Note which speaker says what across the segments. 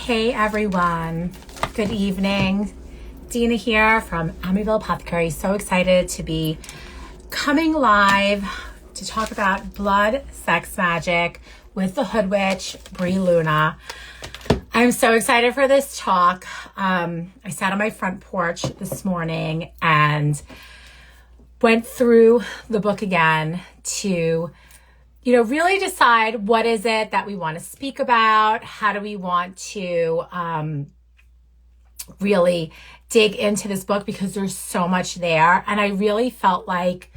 Speaker 1: Hey everyone, good evening. Dina here from Amityville Apothecary. So excited to be coming live to talk about blood, sex, magic with the Hoodwitch, Bri Luna. I'm so excited for this talk. I sat on my front porch this morning and went through the book again to really decide what is it that we want to speak about? How do we want to really dig into this book, because there's so much there. And I really felt like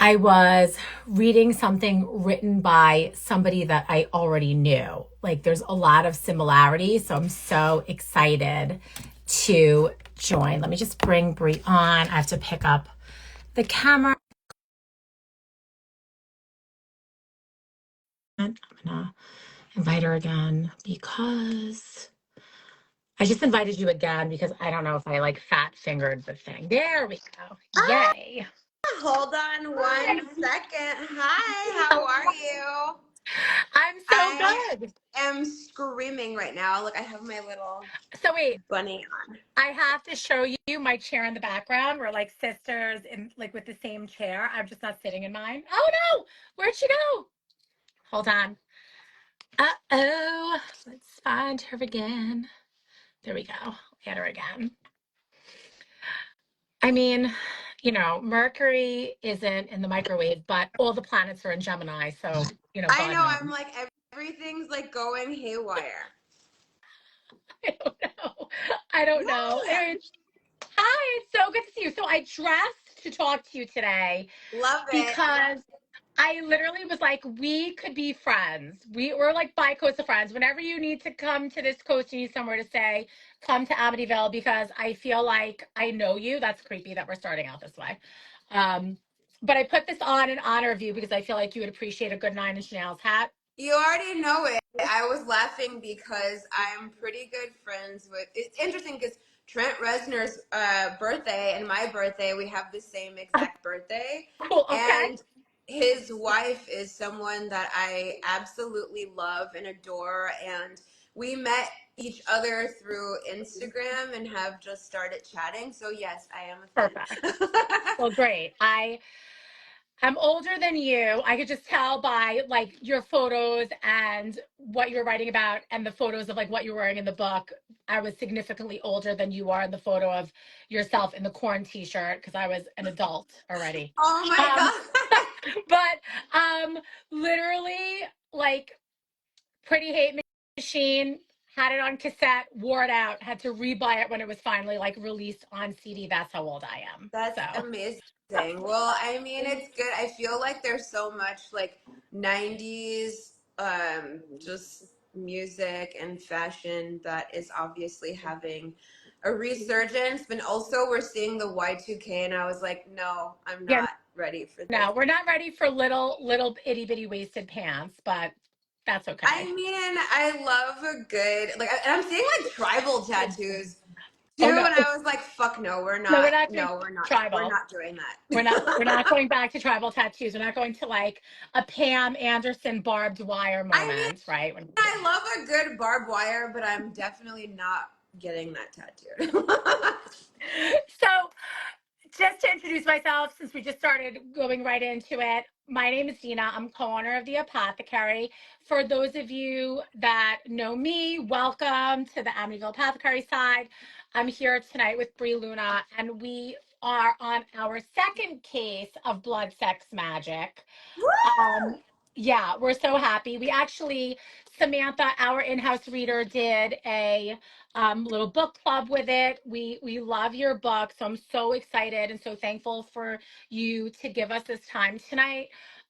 Speaker 1: I was reading something written by somebody that I already knew. Like there's a lot of similarities. So I'm so excited to join. Let me just bring Bri on. I have to pick up the camera. I'm gonna invite her again because I just invited you again because I don't know if I like fat fingered the thing. There we go. Yay.
Speaker 2: Hold on one second. Hi, how are you?
Speaker 1: I'm so good.
Speaker 2: am screaming right now. Look, I have my little
Speaker 1: So wait,
Speaker 2: bunny on.
Speaker 1: I have to show you my chair in the background. We're like sisters in like with the same chair. I'm just not sitting in mine. Oh no, where'd she go? Hold on. Uh-oh. Let's find her again. There we go. Get her again. I mean, Mercury isn't in the microwave, but all the planets are in Gemini. So,
Speaker 2: I
Speaker 1: God
Speaker 2: know,
Speaker 1: knows.
Speaker 2: I'm like, everything's like going haywire.
Speaker 1: I don't know. I don't know.
Speaker 2: Yeah.
Speaker 1: Anyway, hi, it's so good to see you. So I dressed to talk to you today
Speaker 2: Love it.
Speaker 1: because I literally was like, we could be friends. We're like bi-coastal friends. Whenever you need to come to this coast, you need somewhere to stay, come to Amityville, because I feel like I know you. That's creepy that we're starting out this way. But I put this on in honor of you because I feel like you would appreciate a good Nine Inch Nails hat.
Speaker 2: You already know it. I was laughing because I'm pretty good friends with. It's interesting because Trent Reznor's birthday and my birthday, we have the same
Speaker 1: Oh,
Speaker 2: exact birthday.
Speaker 1: cool. Okay.
Speaker 2: And his wife is someone that I absolutely love and adore. And we met each other through Instagram and have just started chatting. So, yes, I am a
Speaker 1: Perfect.
Speaker 2: fan.
Speaker 1: Well, great. I'm older than you. I could just tell by like your photos and what you're writing about and the photos of like what you're wearing in the book. I was significantly older than you are in the photo of yourself in the corn t-shirt because I was an adult already.
Speaker 2: Oh my
Speaker 1: Um,
Speaker 2: God.
Speaker 1: but literally like Pretty Hate Machine, had it on cassette, wore it out, had to rebuy it when it was finally like released on CD. That's how old I am.
Speaker 2: That's
Speaker 1: So
Speaker 2: amazing. Well, I mean, it's good. I feel like there's so much like 90s just music and fashion that is obviously having a resurgence, but also we're seeing the Y2K and I was like, no, I'm
Speaker 1: yeah,
Speaker 2: not ready for this.
Speaker 1: no, we're not ready for little itty bitty waisted pants, but that's
Speaker 2: I
Speaker 1: okay.
Speaker 2: mean, I love a good like and I'm seeing like tribal tattoos too
Speaker 1: Oh no,
Speaker 2: and I was like, fuck no,
Speaker 1: no, we're not doing
Speaker 2: we're
Speaker 1: tribal.
Speaker 2: not doing
Speaker 1: We're not we're
Speaker 2: that.
Speaker 1: not going back to tribal tattoos. We're not going to like a Pam Anderson barbed wire
Speaker 2: I mean,
Speaker 1: moment, right? We're not
Speaker 2: I
Speaker 1: doing
Speaker 2: love a good barbed wire, but I'm definitely not getting that tattooed.
Speaker 1: that. So just to introduce myself, since we just started going right into it, my name is Dina. I'm co-owner of the Apothecary. For those of you that know me, welcome to the Amityville Apothecary side. I'm here tonight with Bri Luna, and we are on our second case of blood, sex, magic.
Speaker 2: Woo!
Speaker 1: Yeah, we're so happy. We actually, Samantha, our in-house reader, did a little book club with it. We love your book, so I'm so excited and so thankful for you to give us this time tonight.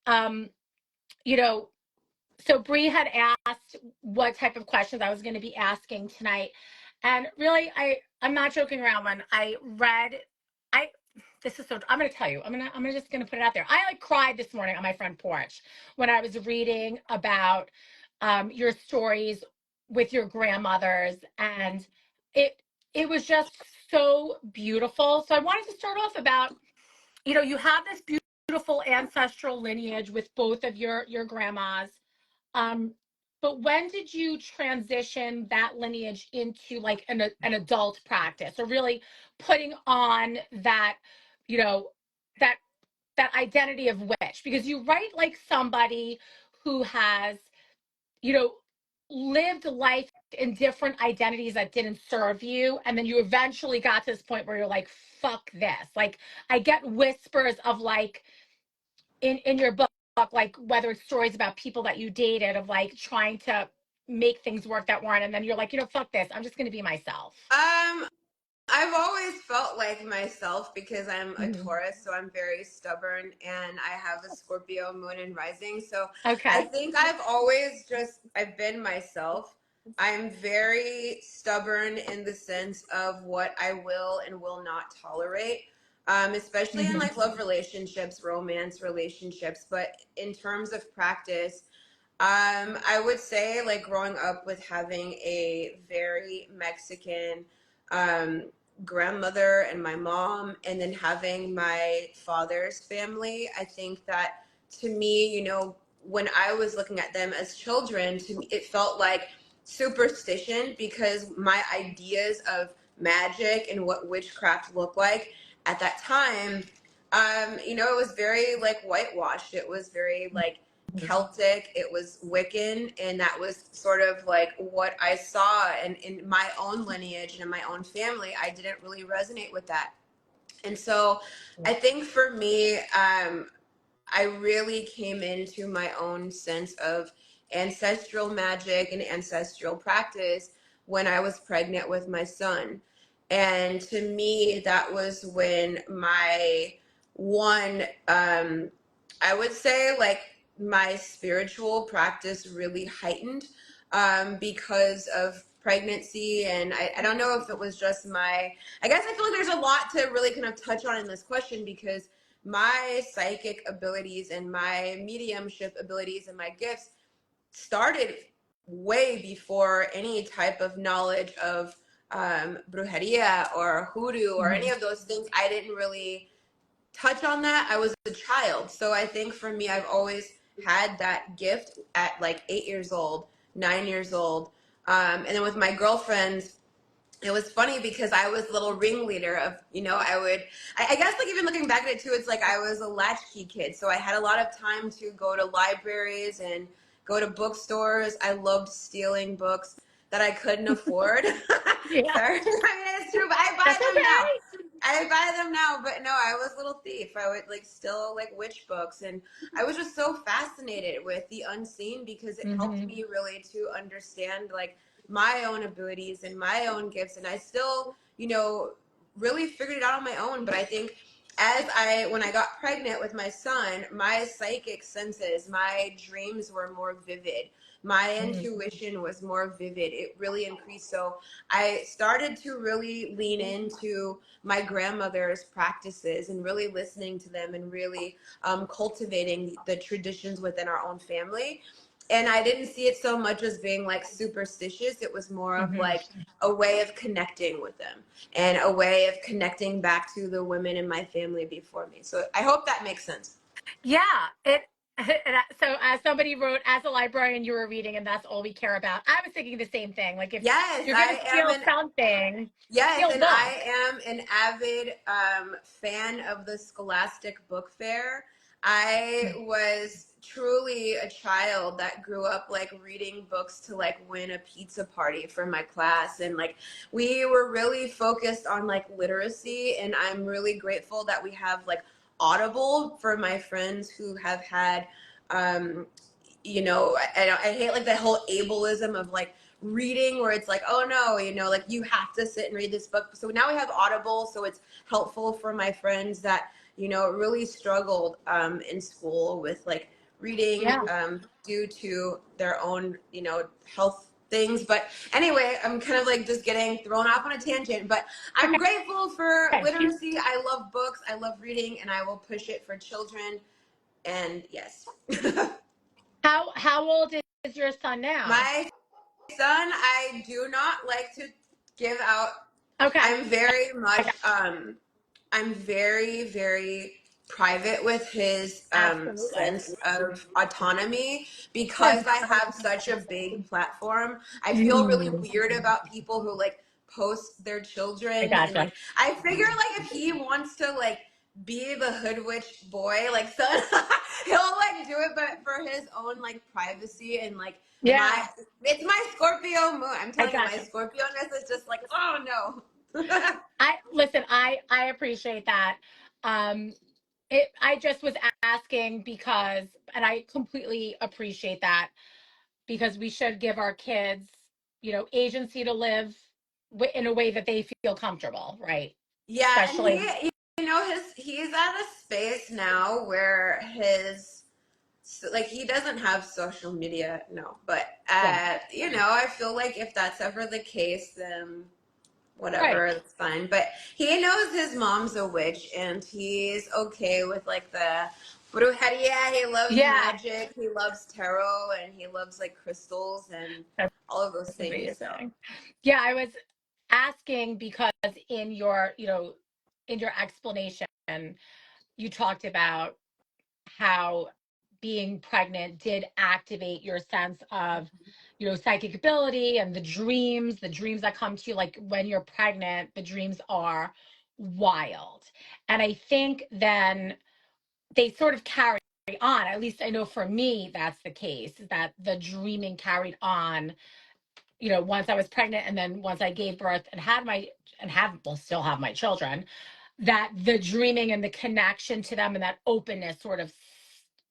Speaker 1: Um, you know, so Bri had asked what type of questions I was going to be asking tonight, and really, I'm not joking around. When I read, I this is so. I'm going to tell you. I'm just going to put it out there. I like cried this morning on my front porch when I was reading about your stories with your grandmothers, and it it was just so beautiful. So I wanted to start off about, you have this beautiful ancestral lineage with both of your grandmas. Um, but when did you transition that lineage into like an adult practice, or really putting on that, you know, that that identity of witch? Because you write like somebody who has, you know, lived life in different identities that didn't serve you, and then you eventually got to this point where you're like, fuck this. Like, I get whispers of like in your book, like whether it's stories about people that you dated, of like trying to make things work that weren't, and then you're like, you know, fuck this, I'm just going to be myself.
Speaker 2: I've always felt like myself because I'm a
Speaker 1: Mhm.
Speaker 2: Taurus, so I'm very stubborn, and I have a Scorpio moon and rising. So I
Speaker 1: Okay.
Speaker 2: think I've been myself. I'm very stubborn in the sense of what I will and will not tolerate, especially in
Speaker 1: Hmm.
Speaker 2: like love relationships, romance relationships. But in terms of practice, I would say like growing up with having a very Mexican um, grandmother and my mom, and then having my father's family. I think that to me, you know, when I was looking at them as children, to me, it felt like superstition because my ideas of magic and what witchcraft looked like at that time, you know, it was very like whitewashed. It was very like Celtic, it was Wiccan, and that was sort of like what I saw. And in my own lineage and in my own family, I didn't really resonate with that. And so I think for me, I really came into my own sense of ancestral magic and ancestral practice when I was pregnant with my son. And to me, that was when my one, I would say, like, my spiritual practice really heightened because of pregnancy. And I don't know if it was just I guess I feel like there's a lot to really kind of touch on in this question because my psychic abilities and my mediumship abilities and my gifts started way before any type of knowledge of brujeria or hoodoo or any
Speaker 1: Hmm.
Speaker 2: of those things. I didn't really touch on that. I was a child. So I think for me, I've always had that gift at like 8 years old, 9 years old. And then with my girlfriends, it was funny because I was the little ringleader of, you know, I guess like even looking back at it too, it's like I was a latchkey kid. So I had a lot of time to go to libraries and go to bookstores. I loved stealing books that I couldn't afford.
Speaker 1: Yeah,
Speaker 2: Sorry. I mean, it's true, but I
Speaker 1: that's
Speaker 2: buy them now.
Speaker 1: okay.
Speaker 2: I buy them now, but no, I was a little thief. I would like steal like witch books, and I was just so fascinated with the unseen because it helped
Speaker 1: Hmm.
Speaker 2: me really to understand like my own abilities and my own gifts, and I still, you know, really figured it out on my own. But I think when I got pregnant with my son, my psychic senses, my dreams were more vivid. My intuition was more vivid. It really increased. So I started to really lean into my grandmother's practices and really listening to them and really cultivating the traditions within our own family. And I didn't see it so much as being like superstitious. It was more of
Speaker 1: Hmm.
Speaker 2: like a way of connecting with them and a way of connecting back to the women in my family before me. So I hope that makes sense.
Speaker 1: Yeah, it. So as somebody wrote, as a librarian, you were reading, and that's all we care about. I was thinking the same thing. Like, if
Speaker 2: Yes,
Speaker 1: you're gonna
Speaker 2: I am
Speaker 1: steal
Speaker 2: an
Speaker 1: something,
Speaker 2: Yes,
Speaker 1: steal
Speaker 2: and
Speaker 1: book.
Speaker 2: I am an avid fan of the Scholastic Book Fair. I was truly a child that grew up like reading books to like win a pizza party for my class, and like we were really focused on like literacy, and I'm really grateful that we have like Audible for my friends who have had um, you know, I hate like the whole ableism of like reading where it's like, oh no, you know, like you have to sit and read this book. So now we have Audible, so it's helpful for my friends that, you know, really struggled in school with like reading
Speaker 1: Yeah.
Speaker 2: due to their own, you know, health things. But anyway, I'm kind of like just getting thrown off on a tangent, but I'm
Speaker 1: Okay.
Speaker 2: grateful for
Speaker 1: Okay.
Speaker 2: literacy. I love books, I love reading, and I will push it for children. And yes.
Speaker 1: How old is your son now?
Speaker 2: My son, I do not like to give out.
Speaker 1: Okay.
Speaker 2: I'm very much
Speaker 1: Okay.
Speaker 2: I'm very private with his
Speaker 1: Absolutely.
Speaker 2: sense of autonomy
Speaker 1: Sure.
Speaker 2: because I have such a big platform. I feel really
Speaker 1: Mm,
Speaker 2: weird about people who like post their
Speaker 1: I
Speaker 2: children and
Speaker 1: gotcha.
Speaker 2: like I figure like if he wants to like be the Hoodwitch boy, like so he'll like do it but for his own like privacy and like
Speaker 1: Yeah,
Speaker 2: my it's my Scorpio moon. I'm
Speaker 1: I
Speaker 2: telling you, my
Speaker 1: gotcha.
Speaker 2: Scorpio-ness is just like, oh no.
Speaker 1: I listen, I appreciate that. Um I just was asking because, and I completely appreciate that, because we should give our kids, agency to live in a way that they feel comfortable, right?
Speaker 2: Yeah, and
Speaker 1: Especially,
Speaker 2: he's at a space now where his like he doesn't have social media, no, but
Speaker 1: yeah,
Speaker 2: I feel like if that's ever the case, then
Speaker 1: right.
Speaker 2: whatever, that's fine. But he knows his mom's a witch, and he's okay with like the brujeria. He loves
Speaker 1: Yeah,
Speaker 2: magic. He loves tarot, and he loves like crystals and
Speaker 1: that's
Speaker 2: all of those things. So
Speaker 1: amazing. Yeah, I was asking because in your, in your explanation, you talked about how being pregnant did activate your sense of, psychic ability and the dreams that come to you. Like when you're pregnant, the dreams are wild. And I think then they sort of carry on. At least I know for me, that's the case, is that the dreaming carried on, once I was pregnant, and then once I gave birth and will still have my children, that the dreaming and the connection to them and that openness sort of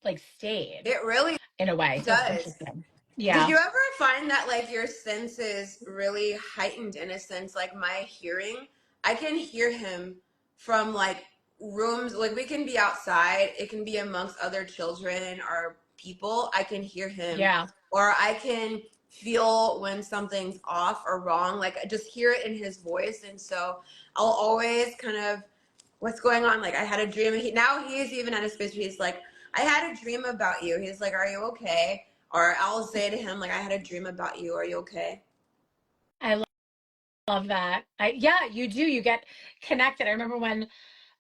Speaker 1: like stayed
Speaker 2: it really
Speaker 1: in a way. So it's
Speaker 2: does.
Speaker 1: interesting.
Speaker 2: Did
Speaker 1: Yeah.
Speaker 2: you ever find that like your senses really heightened in a sense? Like my hearing, I can hear him from like rooms, like we can be outside, it can be amongst other children or people. I can hear him,
Speaker 1: Yeah.
Speaker 2: or I can feel when something's off or wrong. Like I just hear it in his voice. And so I'll always kind of what's going on? Like I had a dream. Now he's even at a space where he's like, I had a dream about you. He's like, are you okay? Or I'll say to him, like, I had a dream about you. Are you okay?
Speaker 1: I love that. Yeah, you do. You get connected. I remember when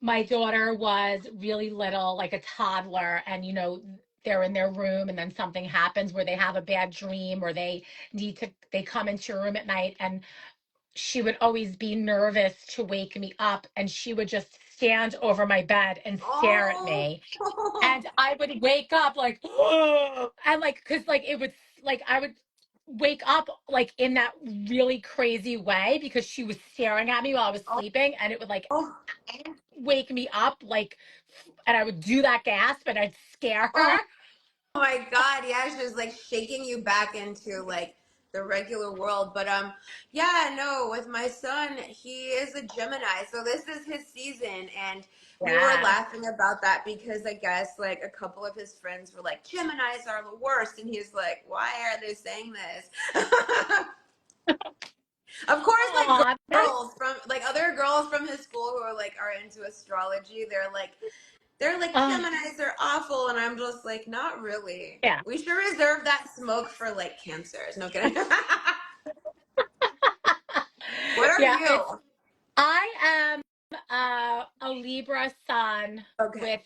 Speaker 1: my daughter was really little, like a toddler, and they're in their room and then something happens where they have a bad dream, or they come into your room at night, and she would always be nervous to wake me up, and she would just stand over my bed and stare at
Speaker 2: Oh,
Speaker 1: me, and I would wake up like and like because like it would, like I would wake up like in that really crazy way because she was staring at me while I was
Speaker 2: oh,
Speaker 1: sleeping, and it would like
Speaker 2: oh,
Speaker 1: wake me up, like, and I would do that gasp and I'd scare
Speaker 2: oh
Speaker 1: her.
Speaker 2: my God. Yeah, she was like shaking you back into like the regular world. But yeah, no, with my son, he is a Gemini. So this is his season. And we were
Speaker 1: Yeah.
Speaker 2: laughing about that because I guess like a couple of his friends were like, Geminis are the worst. And he's like, why are they saying this? Of course, like
Speaker 1: Oh, that,
Speaker 2: girls from like other girls from his school who are into astrology, they're like
Speaker 1: oh,
Speaker 2: Geminis are awful, and I'm just like, not really.
Speaker 1: yeah.
Speaker 2: We should reserve that smoke for like cancers. No kidding. What are
Speaker 1: Yeah,
Speaker 2: you?
Speaker 1: I am a Libra sun
Speaker 2: Okay.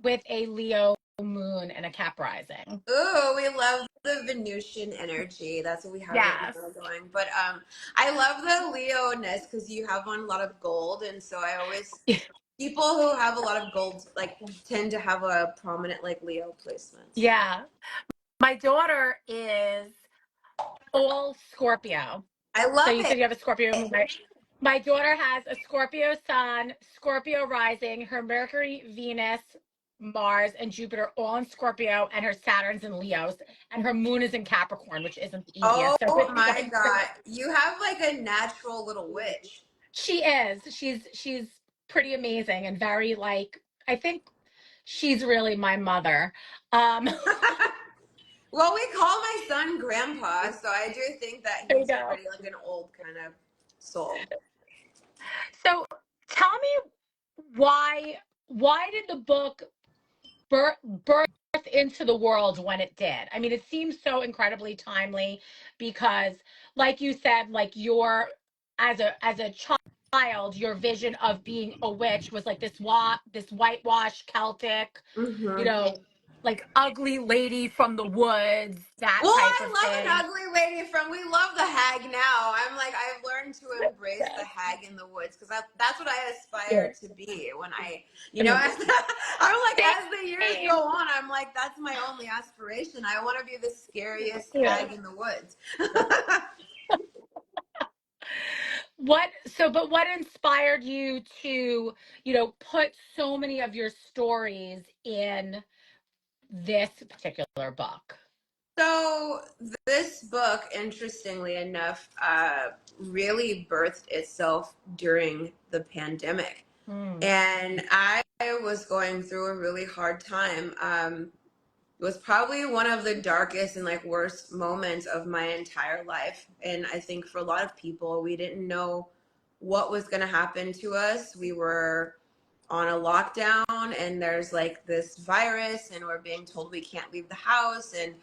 Speaker 1: with a Leo moon and a Cap rising.
Speaker 2: Ooh, we love the Venusian energy. That's what we have right
Speaker 1: Yes.
Speaker 2: now going. But I love the Leo-ness because you have on a lot of gold, and so I always people who have a lot of gold like tend to have a prominent like Leo placement. So
Speaker 1: Yeah. My daughter is all Scorpio.
Speaker 2: I
Speaker 1: So
Speaker 2: love
Speaker 1: you
Speaker 2: it.
Speaker 1: said you have a Scorpio moon, right? My daughter has a Scorpio sun, Scorpio rising, her Mercury, Venus, Mars, and Jupiter all in Scorpio, and her Saturn's in Leos, and her moon is in Capricorn, which isn't the
Speaker 2: Oh
Speaker 1: easiest. So it's
Speaker 2: my
Speaker 1: like
Speaker 2: God. You have like a natural little witch.
Speaker 1: she is. She's pretty amazing and very like, I think she's really my mother. Um,
Speaker 2: Well, we call my son grandpa, so I do think that
Speaker 1: there you
Speaker 2: he's
Speaker 1: go.
Speaker 2: already like an old kind of soul.
Speaker 1: So tell me why did the book birth into the world when it did? I mean, it seems so incredibly timely because, like you said, like you're as a child. child, your vision of being a witch was like this whitewash Celtic, you
Speaker 2: Mm-hmm.
Speaker 1: know, like ugly lady from the woods, that
Speaker 2: Well,
Speaker 1: type
Speaker 2: I
Speaker 1: of
Speaker 2: love
Speaker 1: thing.
Speaker 2: an ugly lady from. We love the hag now. I'm like, I've learned to embrace the
Speaker 1: Yes.
Speaker 2: hag in the woods because that's what I
Speaker 1: Yeah.
Speaker 2: aspire to be when
Speaker 1: I mean,
Speaker 2: as, I'm like, as the years
Speaker 1: same.
Speaker 2: go on, I'm like, that's my only aspiration. I want to be the scariest
Speaker 1: Yeah.
Speaker 2: hag in the woods.
Speaker 1: But what inspired you to, put so many of your stories in this particular book?
Speaker 2: So this book, interestingly enough, really birthed itself during the pandemic.
Speaker 1: Mm.
Speaker 2: And I was going through a really hard time. It was probably one of the darkest and like worst moments of my entire life. And I think for a lot of people, we didn't know what was going to happen to us. We were on a lockdown and there's like this virus and we're being told we can't leave the house. And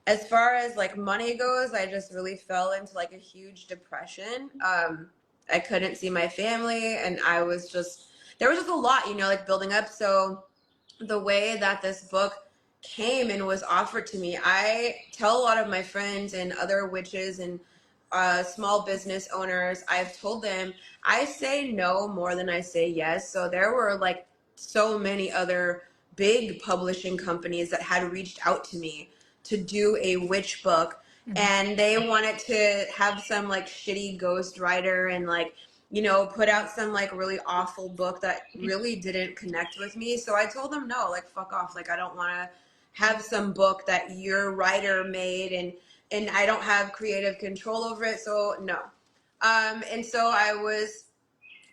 Speaker 2: as far as like money goes, I just really fell into like a huge depression. I couldn't see my family and there was just a lot, like building up. So the way that this book came and was offered to me, I tell a lot of my friends and other witches and small business owners, I've told them I say no more than I say yes. So there were like so many other big publishing companies that had reached out to me to do a witch book,
Speaker 1: Mhm.
Speaker 2: and they wanted to have some like shitty ghostwriter and like put out some like really awful book that really didn't connect with me. So I told them no, like fuck off. Like I don't want to have some book that your writer made and I don't have creative control over it. So no. And so I was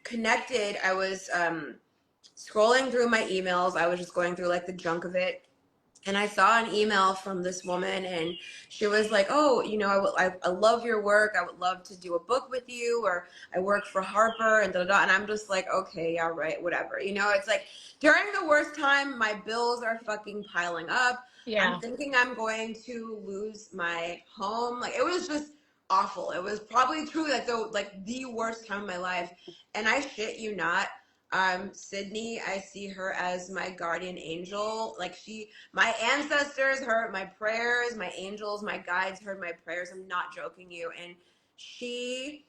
Speaker 2: connected. I was scrolling through my emails. I was just going through like the junk of it, and I saw an email from this woman, and she was like, "Oh, I love your work. I would love to do a book with you, or I work for Harper, and da da da." And I'm just like, "Okay, yeah, right, whatever." It's like during the worst time, my bills are fucking piling up. I'm
Speaker 1: Yeah.
Speaker 2: thinking I'm going to lose my home. Like it was just awful. It was probably truly like the worst time of my life, and I shit you not. Sydney, I see her as my guardian angel. Like my ancestors heard my prayers, my angels, my guides heard my prayers. I'm not joking you. And she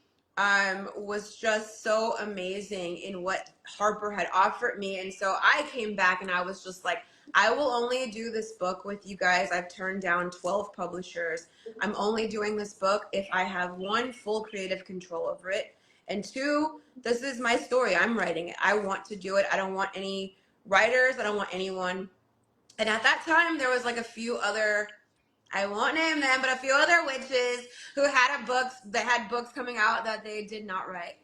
Speaker 2: was just so amazing in what Harper had offered me. And so I came back and I was just like, I will only do this book with you guys. I've turned down 12 publishers. I'm only doing this book if I have one, full creative control over it, and two, this is my story. I'm writing it. I want to do it. I don't want any writers. I don't want anyone. And at that time, there was like a few other, I won't name them, but a few other witches who had books coming out that they did not write.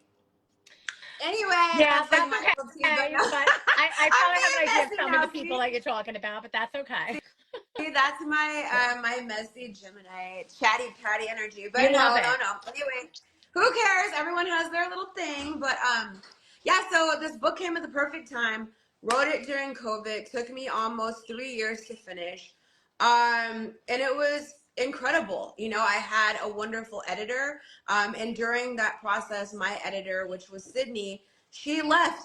Speaker 2: Anyway,
Speaker 1: Yeah,
Speaker 2: that's like
Speaker 1: that's
Speaker 2: my little tea, but no,
Speaker 1: okay. But I
Speaker 2: I'm
Speaker 1: probably have an
Speaker 2: being
Speaker 1: idea of
Speaker 2: messy
Speaker 1: some of
Speaker 2: now.
Speaker 1: the people that you're talking about, but that's okay.
Speaker 2: That's my
Speaker 1: Yeah.
Speaker 2: my messy Gemini, chatty Patty energy.
Speaker 1: You
Speaker 2: But
Speaker 1: love
Speaker 2: no, no,
Speaker 1: it.
Speaker 2: no. Anyway, who cares? Everyone has their little thing. But yeah. So this book came at the perfect time. Wrote it during COVID. Took me almost 3 years to finish. And it was incredible. I had a wonderful editor. And during that process, my editor, which was Sydney, she left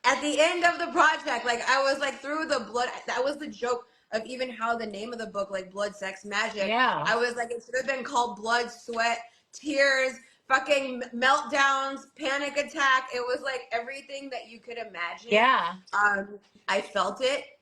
Speaker 2: at the end of the project. Like I was like through the blood. That was the joke of even how the name of the book, like Blood, Sex, Magic,
Speaker 1: Yeah.
Speaker 2: I was like, it should have been called Blood, Sweat, Tears, fucking meltdowns, panic attack. It was like everything that you could imagine.
Speaker 1: Yeah.
Speaker 2: I felt it,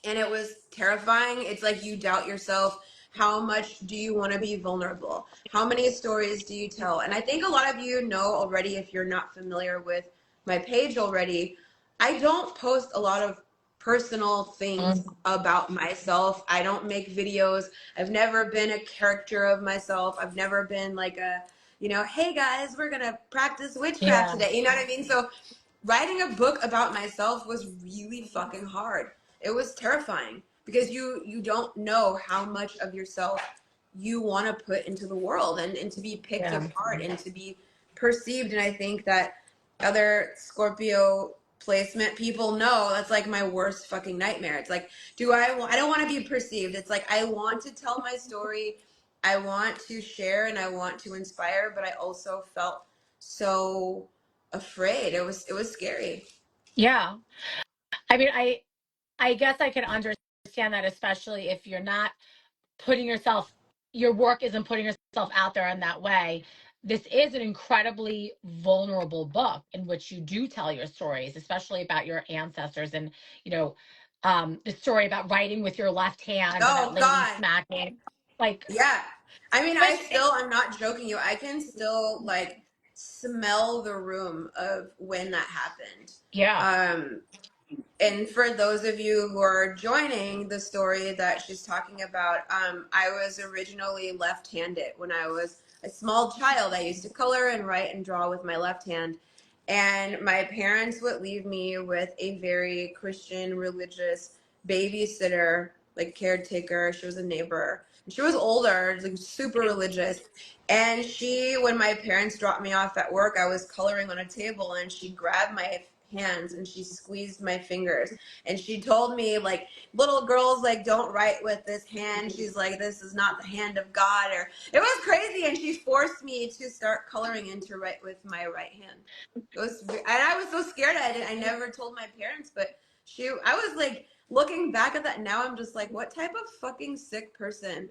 Speaker 2: and it was terrifying. It's like you doubt yourself. How much do you want to be vulnerable? How many stories do you tell? And I think a lot of you know already, if you're not familiar with my page already, I don't post a lot of personal things
Speaker 1: Mm.
Speaker 2: about myself. I don't make videos. I've never been a character of myself. I've never been like hey guys, we're going to practice witchcraft
Speaker 1: Yeah.
Speaker 2: today. You know what I mean? So writing a book about myself was really fucking hard. It was terrifying because you don't know how much of yourself you want to put into the world and to be picked
Speaker 1: Yeah.
Speaker 2: apart and to be perceived. And I think that other Scorpio placement people know that's like my worst fucking nightmare. It's like, I don't want to be perceived. It's like I want to tell my story, I want to share, and I want to inspire, but I also felt so afraid. It was scary.
Speaker 1: Yeah. I mean, I guess I can understand that, especially if you're not putting yourself, your work isn't putting yourself out there in that way. This is an incredibly vulnerable book in which you do tell your stories, especially about your ancestors, and you know, the story about writing with your left hand and that
Speaker 2: Oh
Speaker 1: lady
Speaker 2: God.
Speaker 1: smacking, like,
Speaker 2: Yeah. I mean,
Speaker 1: which,
Speaker 2: I'm not joking you. I can still like smell the room of when that happened.
Speaker 1: yeah,
Speaker 2: Um, and for those of you who are joining the story that she's talking about, I was originally left-handed when I was a small child. I used to color and write and draw with my left hand. And my parents would leave me with a very Christian, religious babysitter, like caretaker. She was a neighbor. She was older, like super religious. And she, when my parents dropped me off at work, I was coloring on a table and she grabbed my hands and she squeezed my fingers. And she told me, like, little girls, like, don't write with this hand. She's like, this is not the hand of God. Or it was crazy. And she forced me to start coloring and to write with my right hand. It was, and I was so scared. I never told my parents, but I was like, looking back at that now, I'm just like, what type of fucking sick person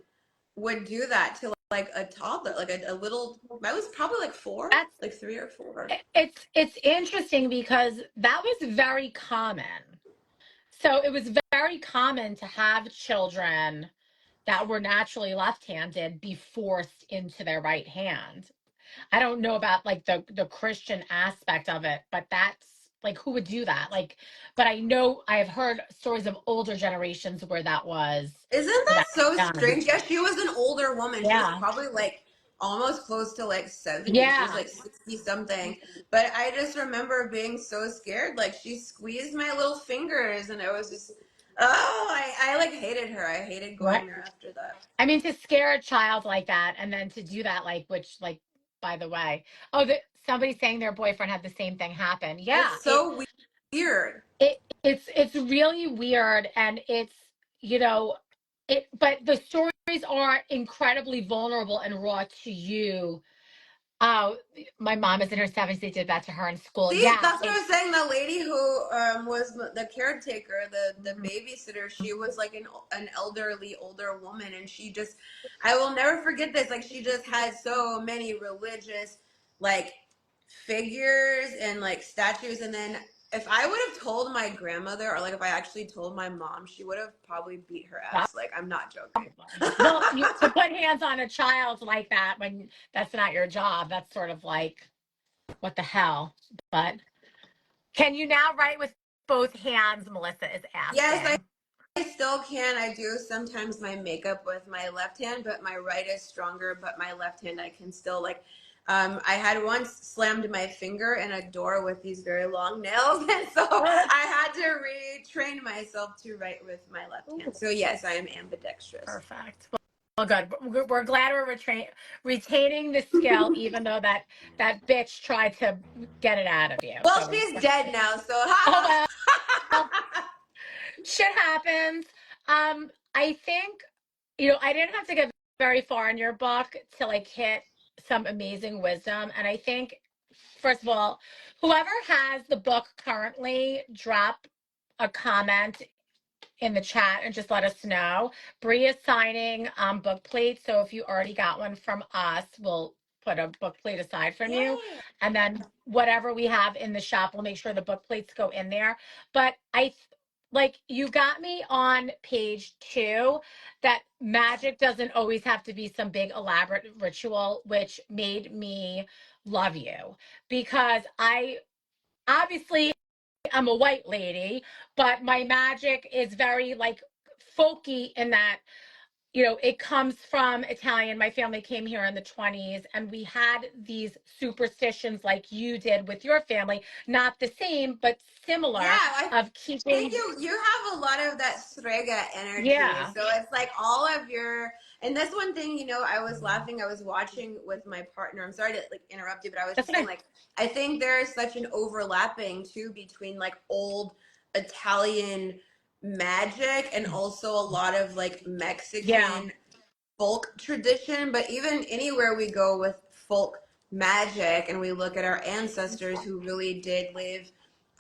Speaker 2: would do that to like a toddler, like a little? I was probably like four,
Speaker 1: that's,
Speaker 2: like 3 or 4.
Speaker 1: it's interesting because that was very common. So it was very common to have children that were naturally left-handed be forced into their right hand. I don't know about like the Christian aspect of it, but that's like, who would do that? Like, but I know I have heard stories of older generations
Speaker 2: Isn't
Speaker 1: where
Speaker 2: that
Speaker 1: that was
Speaker 2: so
Speaker 1: done.
Speaker 2: strange? Yeah, she was an older woman. She was
Speaker 1: Yeah.
Speaker 2: probably like almost close to like 70. She was
Speaker 1: Yeah.
Speaker 2: like 60 something. But I just remember being so scared. Like she squeezed my little fingers and it was just, oh, I like hated her. I hated
Speaker 1: Right.
Speaker 2: going there after that.
Speaker 1: I mean, to scare a child like that and then to do that, like, which, like, by the way, oh, somebody saying their boyfriend had the same thing happen. Yeah.
Speaker 2: It's so weird.
Speaker 1: It's really weird, and it's, you know, but the stories are incredibly vulnerable and raw to you. Oh, my mom is in her 70s. They did that to her in school.
Speaker 2: See,
Speaker 1: Yeah.
Speaker 2: that's what I was saying. The lady who was the caretaker, the babysitter, she was like an elderly older woman, and she just, I will never forget this. Like she just had so many religious like figures and like statues, and then if I would have told my grandmother or like if I actually told my mom, she would have probably beat her ass. Like I'm not joking.
Speaker 1: Well, to put hands on a child like that when that's not your job, that's sort of like, what the hell? But can you now write with both hands? Melissa is
Speaker 2: Yes,
Speaker 1: asking.
Speaker 2: I still can. I do sometimes my makeup with my left hand, but my right is stronger. But my left hand, I can still like. I had once slammed my finger in a door with these very long nails, and so I had to retrain myself to write with my left hand. So yes, I am ambidextrous.
Speaker 1: Perfect. Well, good. We're glad we're retaining the skill, even though that bitch tried to get it out of you.
Speaker 2: Well,
Speaker 1: So
Speaker 2: she's dead now, so
Speaker 1: oh
Speaker 2: ha
Speaker 1: well,
Speaker 2: ha.
Speaker 1: shit happens. I think, I didn't have to get very far in your book to like hit some amazing wisdom, and I think, first of all, whoever has the book currently, drop a comment in the chat and just let us know. Bri is signing book plates, so if you already got one from us, we'll put a book plate aside from you,
Speaker 2: Yay!
Speaker 1: and then whatever we have in the shop, we'll make sure the book plates go in there. But like, you got me on page 2 that magic doesn't always have to be some big elaborate ritual, which made me love you, because I obviously, I'm a white lady, but my magic is very like folky in that, it comes from Italian. My family came here in the 20s, and we had these superstitions like you did with your family, not the same, but
Speaker 2: Yeah,
Speaker 1: similar,
Speaker 2: I
Speaker 1: of
Speaker 2: think
Speaker 1: keeping,
Speaker 2: you have a lot of that strega energy.
Speaker 1: yeah,
Speaker 2: So it's like all of your, and that's one thing, I was laughing. I was watching with my partner. I'm sorry to like interrupt you, but I was
Speaker 1: that's
Speaker 2: just
Speaker 1: what
Speaker 2: saying like I think there is such an overlapping too between like old Italian magic and also a lot of like
Speaker 1: yeah,
Speaker 2: Mexican folk tradition, but even anywhere we go with folk magic and we look at our ancestors who really did live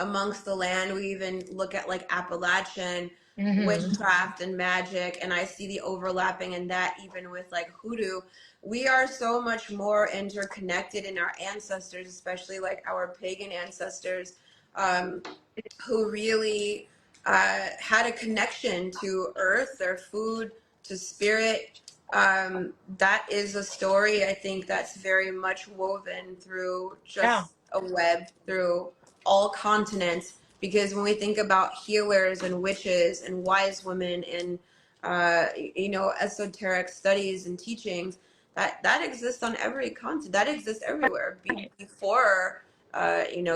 Speaker 2: amongst the land. We even look at like Appalachian
Speaker 1: Mm-hmm.
Speaker 2: witchcraft and magic, and I see the overlapping in that even with like hoodoo. We are so much more interconnected in our ancestors, especially like our pagan ancestors, um, who really had a connection to earth, their food, to spirit. That is a story I think that's very much woven through
Speaker 1: Yeah.
Speaker 2: just a web through all continents. Because when we think about healers and witches and wise women and esoteric studies and teachings, that exists on every continent. That exists everywhere before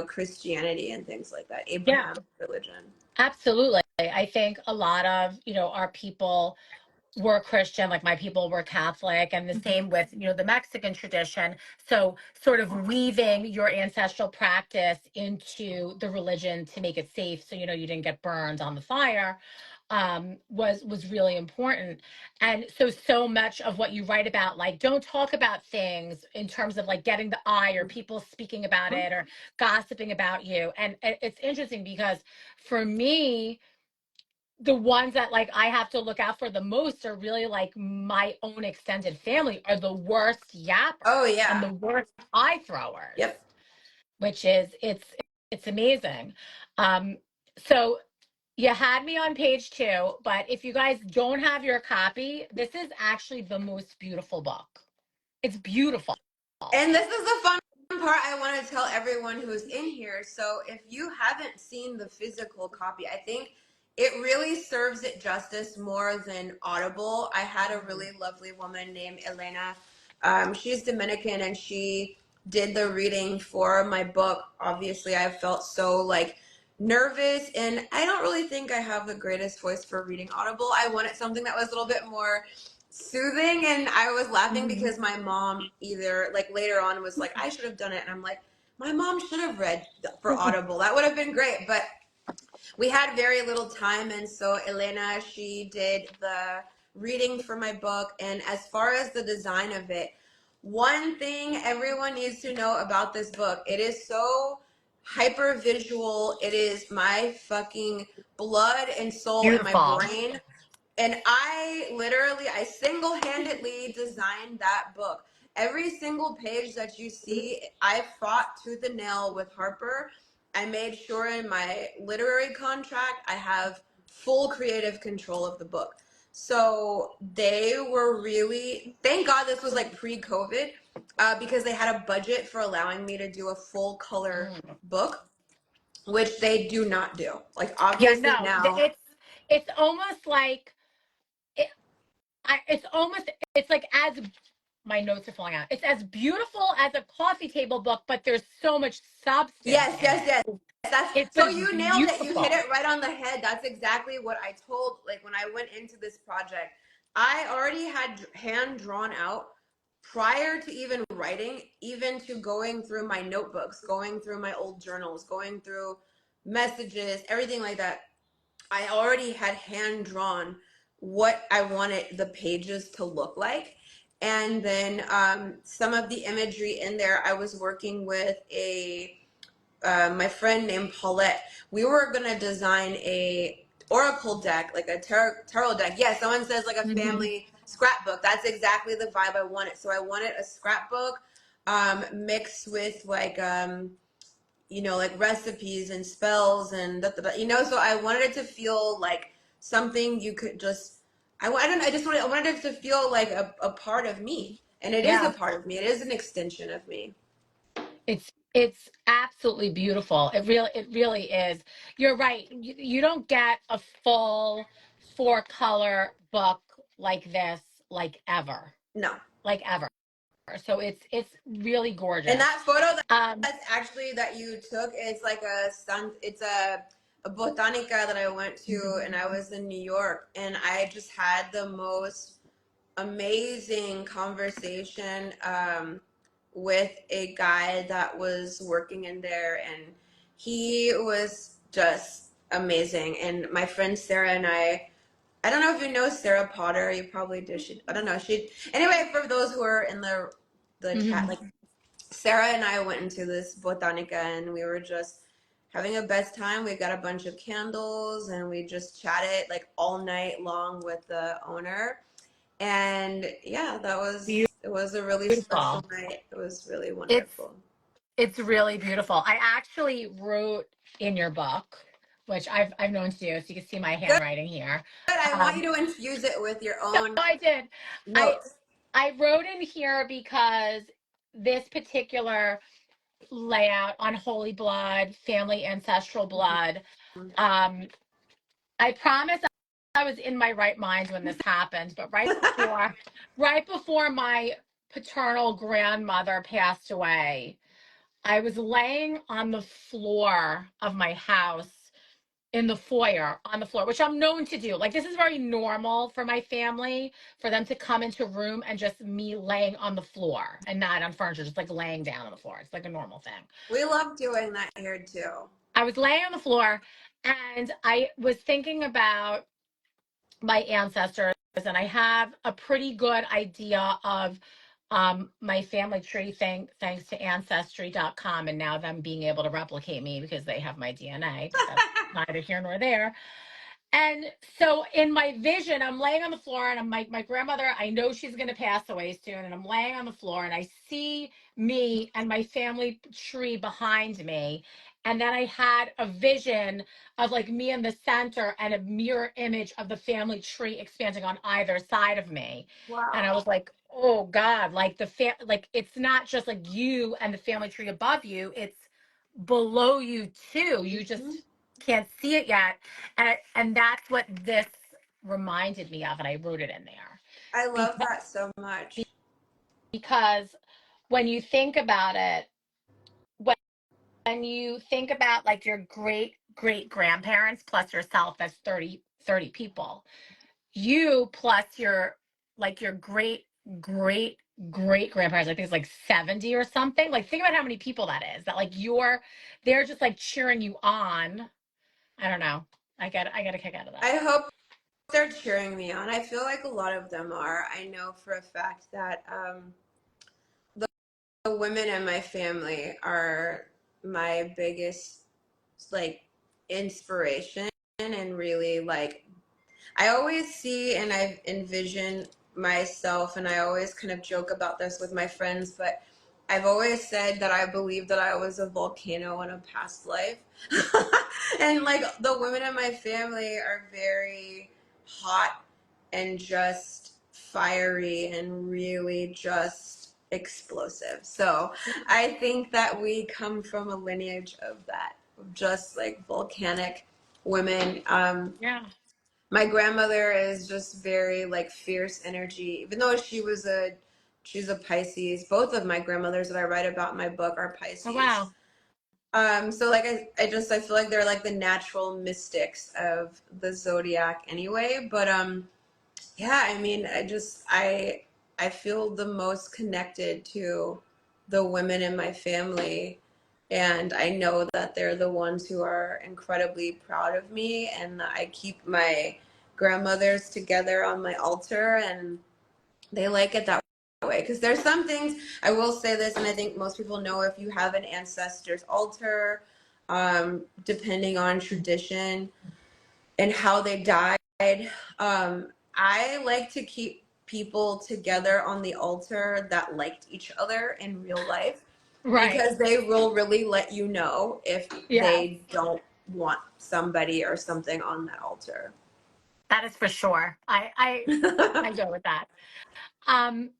Speaker 2: Christianity and things like that,
Speaker 1: Yeah.
Speaker 2: Abraham religion.
Speaker 1: Absolutely. I think a lot of, our people were Christian, like my people were Catholic, and the same with, the Mexican tradition. So sort of weaving your ancestral practice into the religion to make it safe so, you didn't get burned on the fire, was really important. And so much of what you write about, like, don't talk about things in terms of like getting the eye or people speaking about it or gossiping about you. And it's interesting because for me, the ones that like I have to look out for the most are really like my own extended family are the worst
Speaker 2: Oh
Speaker 1: yappers and
Speaker 2: yeah.
Speaker 1: the worst eye throwers,
Speaker 2: Yep.
Speaker 1: which is it's amazing. So you had me on page 2, but if you guys don't have your copy, this is actually the most beautiful book. It's beautiful.
Speaker 2: And this is the fun part I want to tell everyone who's in here. So if you haven't seen the physical copy, I think it really serves it justice more than Audible. I had a really lovely woman named Elena. She's Dominican and she did the reading for my book. Obviously, I felt so like nervous and I don't really think I have the greatest voice for reading Audible. I wanted something that was a little bit more soothing, and I was laughing
Speaker 1: Mhm.
Speaker 2: because my mom either like later on was like, I should have done it, and I'm like, my mom should have read for Audible. That would have been great, but we had very little time, and so Elena, she did the reading for my book. And as far as the design of it, one thing everyone needs to know about this book, it is so hyper visual. It is my fucking blood and soul and my
Speaker 1: Beautiful.
Speaker 2: brain, and I single-handedly designed that book. Every single page that you see, I fought tooth and nail with Harper. I made sure in my literary contract I have full creative control of the book. So they were really, thank God this was like pre-COVID, because they had a budget for allowing me to do a full color
Speaker 1: Mm.
Speaker 2: book, which they do not do. Like
Speaker 1: Yeah,
Speaker 2: obviously
Speaker 1: no,
Speaker 2: now.
Speaker 1: it's almost like it, it's almost it's like as my notes are falling out. It's as beautiful as a coffee table book, but there's so much substance
Speaker 2: Yes,
Speaker 1: in
Speaker 2: yes,
Speaker 1: it.
Speaker 2: yes. That's
Speaker 1: It's
Speaker 2: so
Speaker 1: just
Speaker 2: you nailed it. You hit
Speaker 1: beautiful.
Speaker 2: it right on the head. That's exactly what I told like when I went into this project. I already had hand drawn out prior to even writing, even to going through my notebooks, going through my old journals, going through messages, everything like that. I already had hand drawn what I wanted the pages to look like. And then some of the imagery in there, I was working with my friend named Paulette. We were gonna design a oracle deck, like a tarot deck. Yeah, someone says like a
Speaker 1: Mhm.
Speaker 2: family scrapbook. That's exactly the vibe I wanted. So I wanted a scrapbook mixed with like like recipes and spells and so I wanted it to feel like something you could just I wanted it to feel like a part of me, and it is a
Speaker 1: Yeah,
Speaker 2: part of me. It is an extension of me.
Speaker 1: it's absolutely beautiful. It really is. You're right. You don't get a full 4-color book like this like ever.
Speaker 2: No.
Speaker 1: Like ever. So it's really
Speaker 2: And
Speaker 1: gorgeous.
Speaker 2: that photo
Speaker 1: Um
Speaker 2: that's actually that you took is like it's a botanica that I went to, and I was in New York, and I just had the most amazing conversation with a guy that was working in there, and he was just amazing. And my friend Sarah and I don't know if you know Sarah Potter. You probably do. I don't know. Anyway, for those who are in the chat,
Speaker 1: mhm.
Speaker 2: like Sarah and I went into this botanica and we were just having a best time. We got a bunch of candles and we just chatted like all night long with the owner. And yeah, it was a really special
Speaker 1: Beautiful.
Speaker 2: night. It was really
Speaker 1: It's
Speaker 2: wonderful.
Speaker 1: it's really beautiful. I actually wrote in your book, which I've known to do, so you can see my
Speaker 2: Good.
Speaker 1: handwriting here.
Speaker 2: I want you
Speaker 1: Um,
Speaker 2: to infuse it with your
Speaker 1: no,
Speaker 2: own
Speaker 1: I did. I
Speaker 2: notes.
Speaker 1: I wrote in here because this particular layout on holy blood, family ancestral blood. Um, I promise I was in my right mind when this happened, but right before my paternal grandmother passed away, I was laying on the floor of my house in the foyer on the floor, which I'm known to do. Like, this is very normal for my family, for them to come into a room and just me laying on the floor and not on furniture, just like laying down on the floor. It's like a normal thing.
Speaker 2: We love doing that here too.
Speaker 1: I was laying on the floor and I was thinking about my ancestors, and I have a pretty good idea of my family tree, thanks to ancestry.com, and now them being able to replicate me because they have my DNA, but that's neither here nor there. And so in my vision, I'm laying on the floor and I'm like, my grandmother, I know she's going to pass away soon. And I'm laying on the floor and I see me and my family tree behind me. And then I had a vision of like me in the center and a mirror image of the family tree expanding on either side of me. And I
Speaker 2: Wow.
Speaker 1: was like, oh God, like like it's not just like you and the family tree above you, it's below you too. You just
Speaker 2: Hmm.
Speaker 1: can't see it yet, and that's what this reminded me of, and I wrote it in there
Speaker 2: I love
Speaker 1: because
Speaker 2: that so much.
Speaker 1: because when you think about it, when you think about like your great grandparents plus yourself, that's 30 people. You plus your like your great great grandparents, I think it's like 70 or something. Like, think about how many people that is. That like they're just like cheering you on. I don't know. I get a kick out of
Speaker 2: I
Speaker 1: that.
Speaker 2: hope they're cheering me on. I feel like a lot of them are. I know for a fact that the women in my family are my biggest like inspiration and really like I always see and I've envisioned myself, and I always kind of joke about this with my friends, but I've always said that I believe that I was a volcano in a past life. And like the women in my family are very hot and just fiery and really just explosive. So I think that we come from a lineage of that, of just like volcanic women.
Speaker 1: Yeah.
Speaker 2: My grandmother is just very like fierce energy, even though she's a Pisces. Both of my grandmothers that I write about in my book are
Speaker 1: Oh
Speaker 2: Pisces.
Speaker 1: wow.
Speaker 2: So like I feel like they're like the natural mystics of the zodiac anyway. But yeah, I mean, I feel the most connected to the women in my family, and I know that they're the ones who are incredibly proud of me, and I keep my grandmothers together on my altar, and they like it that way. Because there's some things, I will say this, and I think most people know, if you have an ancestor's altar, depending on tradition and how they died. I like to keep people together on the altar that liked each other in real life,
Speaker 1: Right.
Speaker 2: because they will really let you know if
Speaker 1: Yes.
Speaker 2: they don't want somebody or something on that altar.
Speaker 1: That is for sure. I go with that. Um,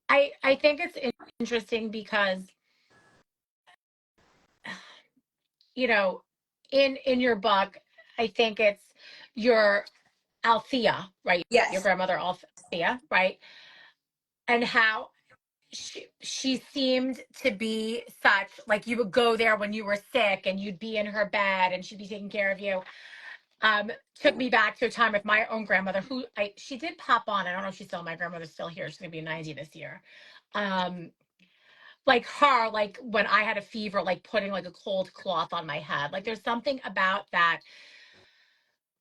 Speaker 1: I think it's interesting because you know, in your book, I think it's your Althea, right? Your
Speaker 2: Yes.
Speaker 1: grandmother Althea, right? And how she seemed to be such like you would go there when you were sick and you'd be in her bed and she'd be taking care of you. Took me back to a time with my own grandmother who she did pop on. I don't know if she's still my grandmother's still here. She's gonna be 90 this year. Um, like her, like when I had a fever, like putting like a cold cloth on my head. Like there's something about that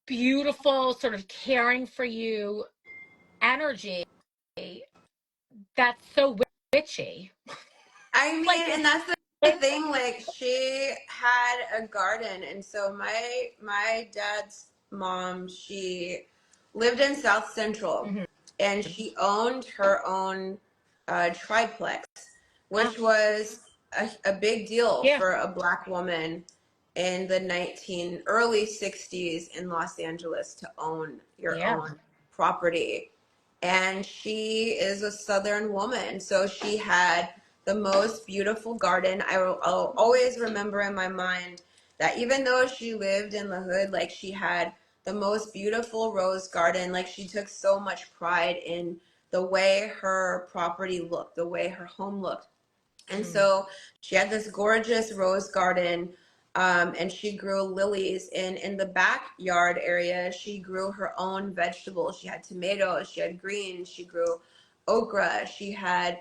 Speaker 1: beautiful sort of caring for you energy that's so witchy.
Speaker 2: I
Speaker 1: Like
Speaker 2: mean, and
Speaker 1: it's
Speaker 2: that's the thing. Like, she had a garden, and so my dad's mom, she lived in South Central,
Speaker 1: Mhm.
Speaker 2: and she owned her own triplex,
Speaker 1: Ah,
Speaker 2: which was a big deal
Speaker 1: yeah,
Speaker 2: for a black woman in the early 60s in Los Angeles to own your
Speaker 1: yeah,
Speaker 2: own property. And she is a Southern woman, so she had the most beautiful garden. I'll always remember in my mind that even though she lived in the hood, like, she had the most beautiful rose garden. Like, she took so much pride in the way her property looked, the way her home looked. And
Speaker 1: mm,
Speaker 2: so she had this gorgeous rose garden, and she grew lilies. In the backyard area, she grew her own vegetables. She had tomatoes, she had greens, she grew okra, she had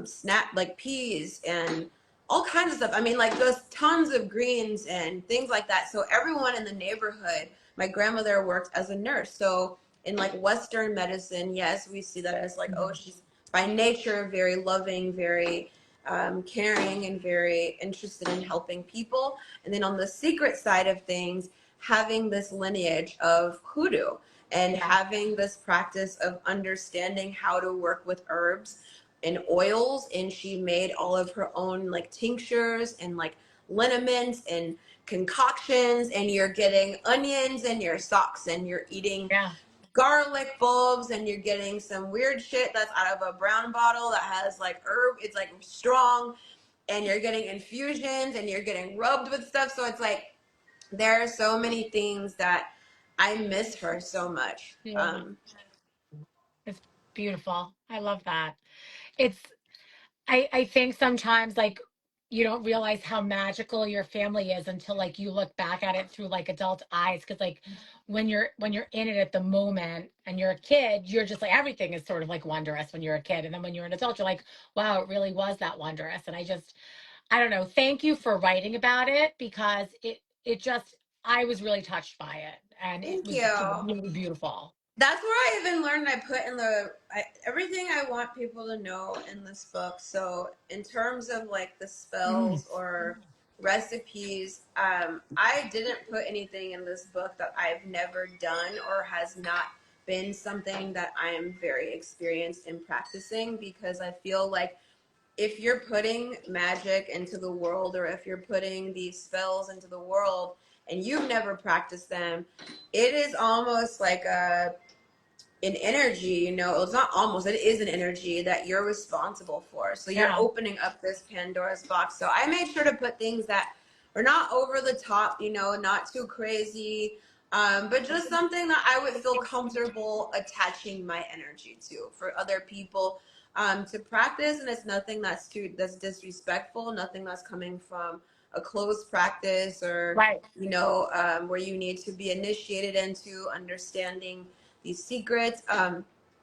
Speaker 2: snap like peas and all kinds of stuff. I mean, like, just tons of greens and things like that. So everyone in the neighborhood, my grandmother worked as a nurse. So in like Western medicine, yes, we see that as like, oh,
Speaker 1: mhm.
Speaker 2: she's by nature very loving, very caring, and very interested in helping people. And then on the secret side of things, having this lineage of hoodoo and
Speaker 1: Yeah,
Speaker 2: having this practice of understanding how to work with herbs and oils. And she made all of her own like tinctures and like liniments and concoctions, and you're getting onions in your socks, and you're eating
Speaker 1: yeah,
Speaker 2: garlic bulbs, and you're getting some weird shit that's out of a brown bottle that has like herb, it's like strong, and you're getting infusions, and you're getting rubbed with stuff. So it's like there are so many things that I miss her so much.
Speaker 1: yeah. It's beautiful. I love that. It's I think sometimes like you don't realize how magical your family is until like you look back at it through like adult eyes, because like when you're in it at the moment and you're a kid, you're just like everything is sort of like wondrous when you're a kid, and then when you're an adult you're like, wow, it really was that wondrous. And I don't know, thank you for writing about it, because it just I was really touched by it, and it
Speaker 2: Thank
Speaker 1: was
Speaker 2: you.
Speaker 1: really beautiful.
Speaker 2: That's where I even learned. I put in everything I want people to know in this book. So in terms of like the
Speaker 1: Mm,
Speaker 2: spells or recipes, I didn't put anything in this book that I've never done or has not been something that I am very experienced in practicing, because I feel like if you're putting magic into the world, or if you're putting these spells into the world and you've never practiced them, it is almost like an energy, it's not almost, it is an energy that you're responsible for. So you're
Speaker 1: yeah,
Speaker 2: opening up this Pandora's box. So I made sure to put things that are not over the top, not too crazy, but just something that I would feel comfortable attaching my energy to for other people to practice. And it's nothing that's disrespectful, nothing that's coming from a closed practice, or
Speaker 1: right.
Speaker 2: where you need to be initiated into understanding these secrets.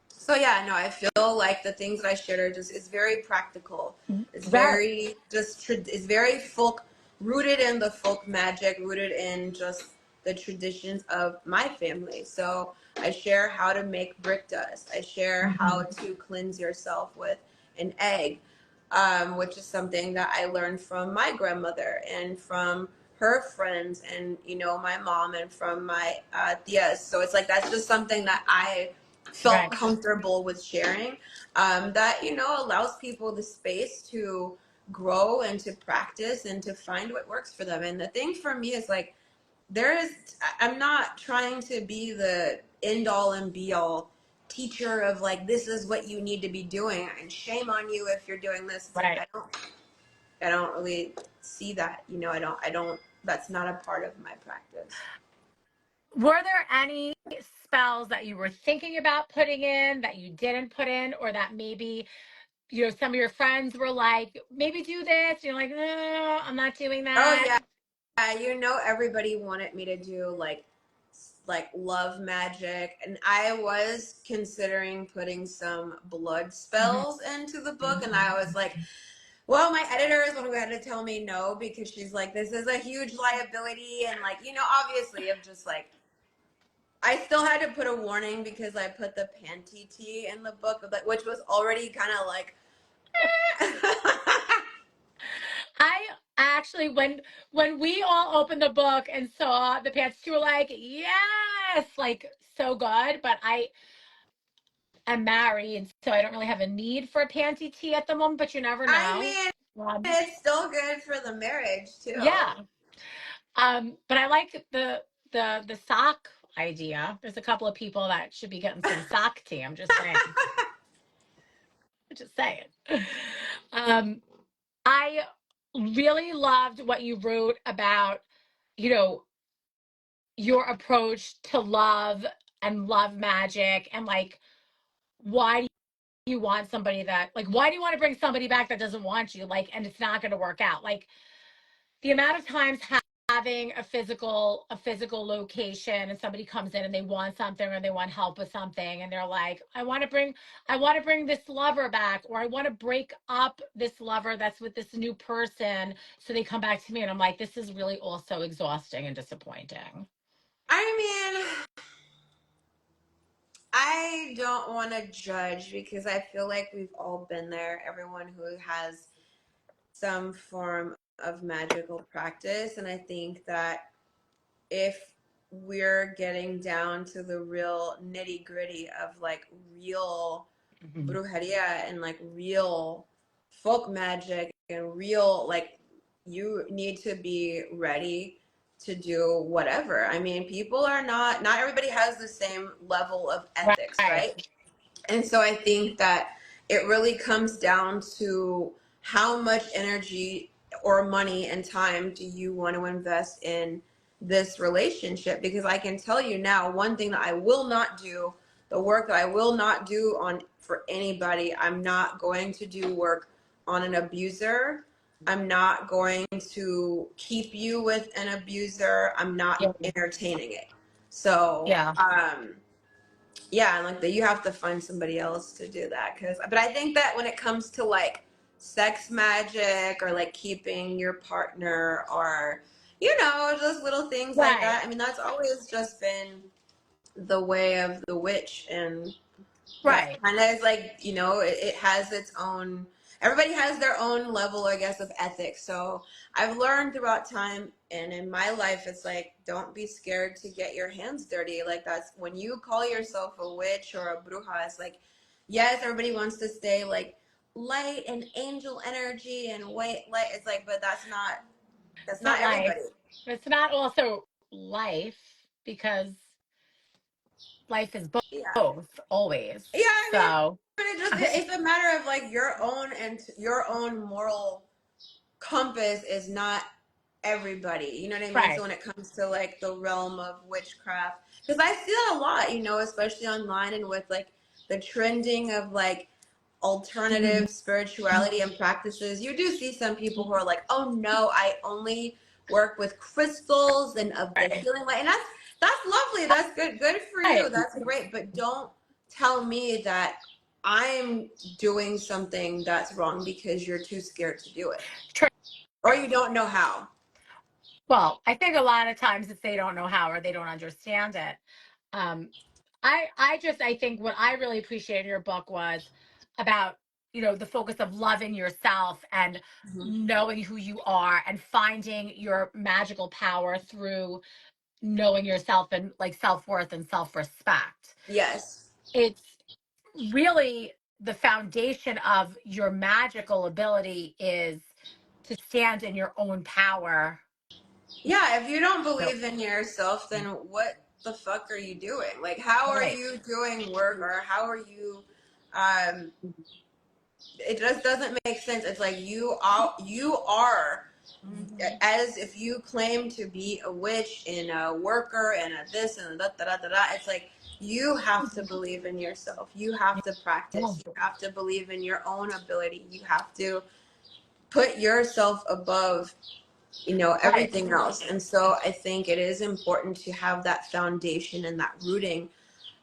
Speaker 2: So yeah, no, I feel like the things that I shared are just, it's very practical. It's
Speaker 1: Right.
Speaker 2: very it's very folk, rooted in the folk magic, rooted in just the traditions of my family. So I share how to make brick dust. I share how
Speaker 1: Mhm.
Speaker 2: to cleanse yourself with an egg, which is something that I learned from my grandmother and from her friends, and my mom, and from my tias. So it's like that's just something that I felt
Speaker 1: Right.
Speaker 2: comfortable with sharing, that allows people the space to grow and to practice and to find what works for them. And the thing for me is like, I'm not trying to be the end all and be all teacher of like, this is what you need to be doing and shame on you if you're doing this. It's like
Speaker 1: Right.
Speaker 2: I don't really see that. I don't that's not a part of my practice.
Speaker 1: Were there any spells that you were thinking about putting in that you didn't put in, or that maybe, some of your friends were like, maybe do this? You're like, no, I'm not doing
Speaker 2: Oh
Speaker 1: that.
Speaker 2: yeah, everybody wanted me to do like love magic, and I was considering putting some blood
Speaker 1: Mhm.
Speaker 2: spells into the book, and I was like, well, my editor is one who had to tell me no, because she's like, this is a huge liability, and like, obviously, of just like, I still had to put a warning because I put the panty tea in the book, which was already kind of like
Speaker 1: actually, when we all opened the book and saw the pants, you were like, yes, like so good. But I am married, so I don't really have a need for a panty tea at the moment. But you never
Speaker 2: I
Speaker 1: know.
Speaker 2: mean,
Speaker 1: Um,
Speaker 2: it's still good for the marriage too.
Speaker 1: yeah. But I like the sock idea. There's a couple of people that should be getting some sock tea. I'm just saying. I'm just saying. Um, I really loved what you wrote about, you know, your approach to love and love magic, and like, why do you want somebody that, like, why do you want to bring somebody back that doesn't want you, like, and it's not going to work out, like the amount of times having a physical location and somebody comes in and they want something or they want help with something and they're like, I want to bring this lover back, or I want to break up this lover that's with this new person, so they come back to me, and I'm like, this is really also exhausting and disappointing.
Speaker 2: I mean, I don't want to judge because I feel like we've all been there. Everyone who has some form of magical practice. And I think that if we're getting down to the real nitty gritty of like real
Speaker 1: Mhm.
Speaker 2: brujeria and like real folk magic and real, like, you need to be ready to do whatever. I mean, people are not everybody has the same level of ethics,
Speaker 1: Right.
Speaker 2: right? And so I think that it really comes down to how much energy or money and time do you want to invest in this relationship? Because I can tell you now, one thing that I will not do, the work that I will not do on for anybody, I'm not going to do work on an abuser. I'm not going to keep you with an abuser. I'm not
Speaker 1: Yeah.
Speaker 2: entertaining it. So,
Speaker 1: Yeah.
Speaker 2: yeah, and like that you have to find somebody else to do that, because but I think that when it comes to like sex magic or like keeping your partner or just little things like
Speaker 1: Right.
Speaker 2: that, I mean, that's always just been the way of the witch. And that
Speaker 1: Right.
Speaker 2: kind of is like, it has its own, everybody has their own level, I guess, of ethics. So I've learned throughout time and in my life, it's like, don't be scared to get your hands dirty. Like, that's when you call yourself a witch or a bruja, it's like, yes, everybody wants to stay like light and angel energy and white light. It's like, but that's not
Speaker 1: Not life.
Speaker 2: everybody.
Speaker 1: It's not also life, because life is
Speaker 2: Yeah.
Speaker 1: both always.
Speaker 2: Yeah, I mean,
Speaker 1: So,
Speaker 2: it's a matter of like your own, and your own moral compass is not everybody. You know what I mean? So
Speaker 1: right.
Speaker 2: when it comes to like the realm of witchcraft, because I see that a lot, especially online and with like the trending of like alternative spirituality and practices, you do see some people who are like, oh no, I only work with crystals and of the
Speaker 1: Right.
Speaker 2: healing light. And that's lovely. That's good for you.
Speaker 1: Right.
Speaker 2: That's great. But don't tell me that I'm doing something that's wrong because you're too scared to do it
Speaker 1: True.
Speaker 2: or you don't know how.
Speaker 1: Well, I think a lot of times it's they don't know how or they don't understand it. Um, I think what I really appreciated in your book was about, the focus of loving yourself and
Speaker 2: Mhm.
Speaker 1: knowing who you are and finding your magical power through knowing yourself and like self-worth and self-respect.
Speaker 2: Yes.
Speaker 1: It's really the foundation of your magical ability is to stand in your own power.
Speaker 2: Yeah, if you don't
Speaker 1: No,
Speaker 2: believe in yourself, then what the fuck are you doing? Like, how are
Speaker 1: right.
Speaker 2: you doing work, or how are you um it just doesn't make sense. It's like you are
Speaker 1: Mhm.
Speaker 2: as if you claim to be a witch and a worker and a this and a da da da da da. It's like you have to believe in yourself. You have to
Speaker 1: Yeah.
Speaker 2: practice. You have to believe in your own ability. You have to put yourself above
Speaker 1: Right.
Speaker 2: everything else. And so I think it is important to have that foundation and that rooting,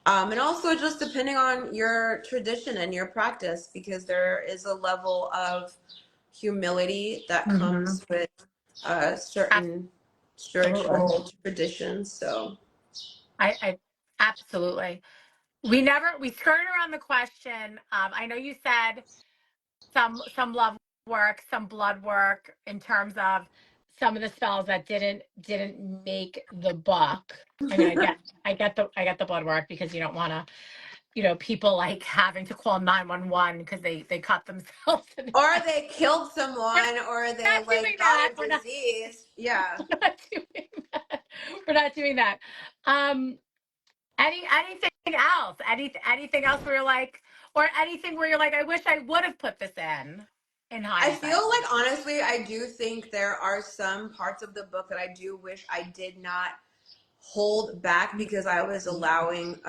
Speaker 2: and also just depending on your tradition and your practice, because there is a level of humility that
Speaker 1: Hmm.
Speaker 2: comes with certain
Speaker 1: Absolutely.
Speaker 2: spiritual traditions. So
Speaker 1: I absolutely. We skirted around the question. I know you said some love work, some blood work in terms of some of the spells that didn't make the book. I mean, I get the blood work because you don't want to, people like having to call 911 because they cut themselves in
Speaker 2: Or
Speaker 1: half.
Speaker 2: they killed
Speaker 1: We're
Speaker 2: someone, or they
Speaker 1: not doing
Speaker 2: like got
Speaker 1: that.
Speaker 2: a disease. Yeah.
Speaker 1: We're not doing that. We're not doing that. Um, anything else? Anything else where you're like, or anything where you're like, I wish I would have put this in
Speaker 2: I feel
Speaker 1: hindsight.
Speaker 2: like honestly, I do think there are some parts of the book that I do wish I did not hold back because I was allowing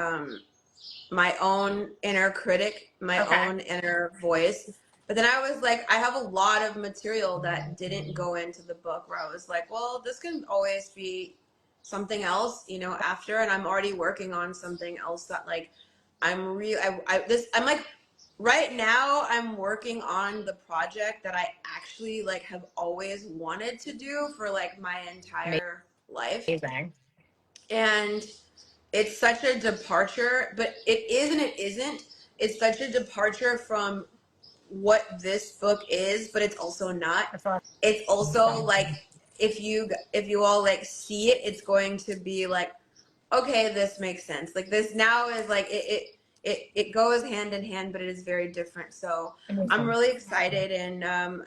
Speaker 2: my own inner critic, my
Speaker 1: Okay.
Speaker 2: own inner voice. But then I was like, I have a lot of material that didn't go into the book where I was like, well, this can always be something else, after, and I'm already working on something else that like I'm like right now I'm working on the project that I actually like have always wanted to do for like my entire life.
Speaker 1: Amazing.
Speaker 2: And it's such a departure, but it is and it isn't. It's such a departure from what this book is, but it's also not.
Speaker 1: That's awesome.
Speaker 2: It's also like if you all like see it, it's going to be like, okay, this makes sense. Like this now is like it goes hand in hand, but it is very different. So I'm
Speaker 1: Amazing.
Speaker 2: really excited, and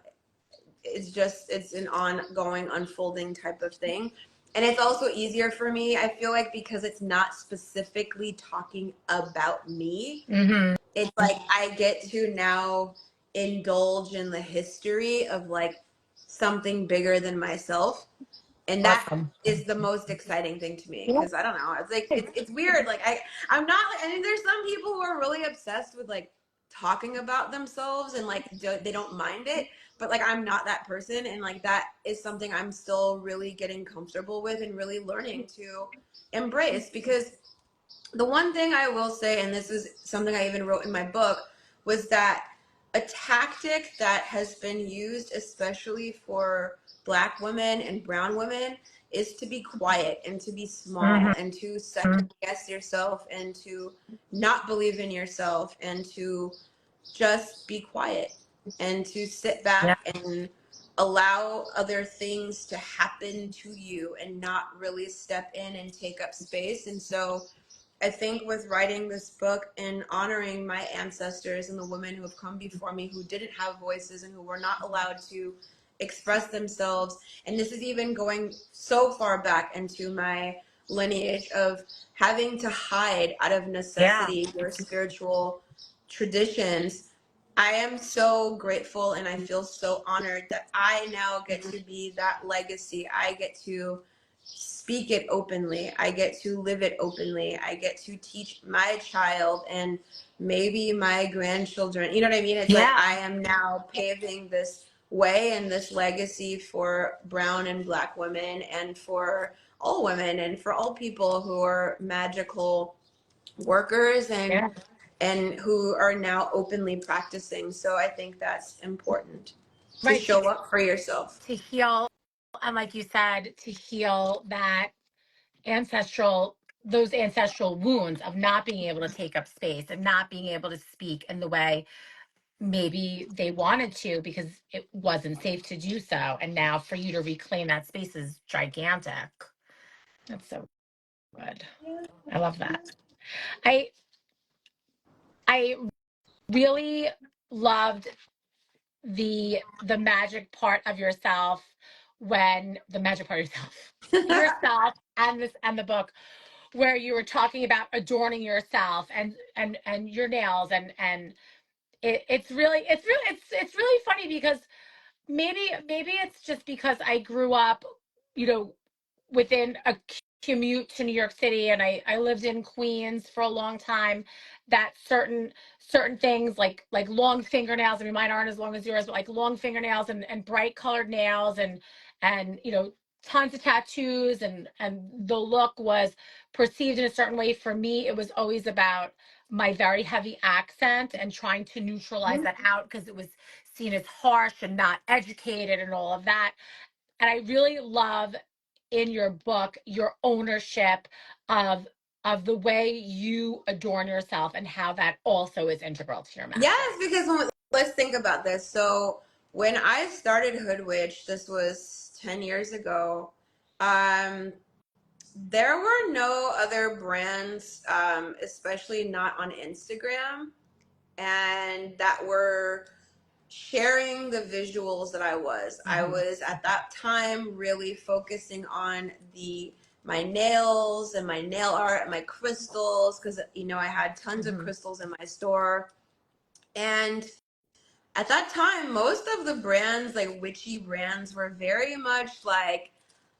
Speaker 2: it's an ongoing unfolding type of thing, and it's also easier for me, I feel like, because it's not specifically talking about me.
Speaker 1: Mm-hmm.
Speaker 2: It's like I get to now indulge in the history of like something bigger than myself, and that
Speaker 1: Awesome.
Speaker 2: is the most exciting thing to me,
Speaker 1: Yeah.
Speaker 2: because I don't know, it's like it's weird, like I'm not like, I mean, there's some people who are really obsessed with like talking about themselves and like they don't mind it, but like I'm not that person, and like that is something I'm still really getting comfortable with and really learning to embrace. Because the one thing I will say, and this is something I even wrote in my book, was that a tactic that has been used especially for Black women and brown women is to be quiet and to be small
Speaker 1: Mm-hmm.
Speaker 2: and to second guess yourself and to not believe in yourself and to just be quiet and to sit
Speaker 1: Yeah.
Speaker 2: back and allow other things to happen to you and not really step in and take up space. And so I think with writing this book and honoring my ancestors and the women who have come before me who didn't have voices and who were not allowed to express themselves, and this is even going so far back into my lineage of having to hide out of
Speaker 1: Yeah.
Speaker 2: necessity your spiritual traditions. I am so grateful and I feel so honored that I now get to be that legacy. I get to speak it openly. I get to live it openly. I get to teach my child and maybe my grandchildren. You know what I mean? It's like
Speaker 1: Yeah.
Speaker 2: I am now paving this way and this legacy for brown and Black women and for all women and for all people who are magical workers
Speaker 1: Yeah.
Speaker 2: and who are now openly practicing. So I think that's important to
Speaker 1: Right.
Speaker 2: show up for yourself.
Speaker 1: To heal, and like you said, to heal ancestral those ancestral wounds of not being able to take up space and not being able to speak in the way maybe they wanted to because it wasn't safe to do so. And now for you to reclaim that space is gigantic. That's so good. I love that. I I really loved the magic part of yourself when the magic part of yourself and the book where you were talking about adorning yourself and your nails and it's really funny because maybe it's just because I grew up, you know, within a commute to New York City and I lived in Queens for a long time, that certain things like long fingernails, I mean mine aren't as long as yours, but like long fingernails and bright colored nails and tons of tattoos and the look was perceived in a certain way. For me, it was always about my very heavy accent and trying to neutralize that out because it was seen as harsh and not educated and all of that. And I really love in your book your ownership of the way you adorn yourself and how that also is integral to your magic.
Speaker 2: Yes, because let's think about this. So when I started Hoodwitch, this was 10 years ago, um, there were no other brands, especially not on Instagram, and that were sharing the visuals that I was. I
Speaker 1: Mhm.
Speaker 2: was at that time really focusing on the my nails and my nail art and my crystals because I had tons of
Speaker 1: Mhm.
Speaker 2: crystals in my store. And at that time, most of the brands, like witchy brands, were very much like,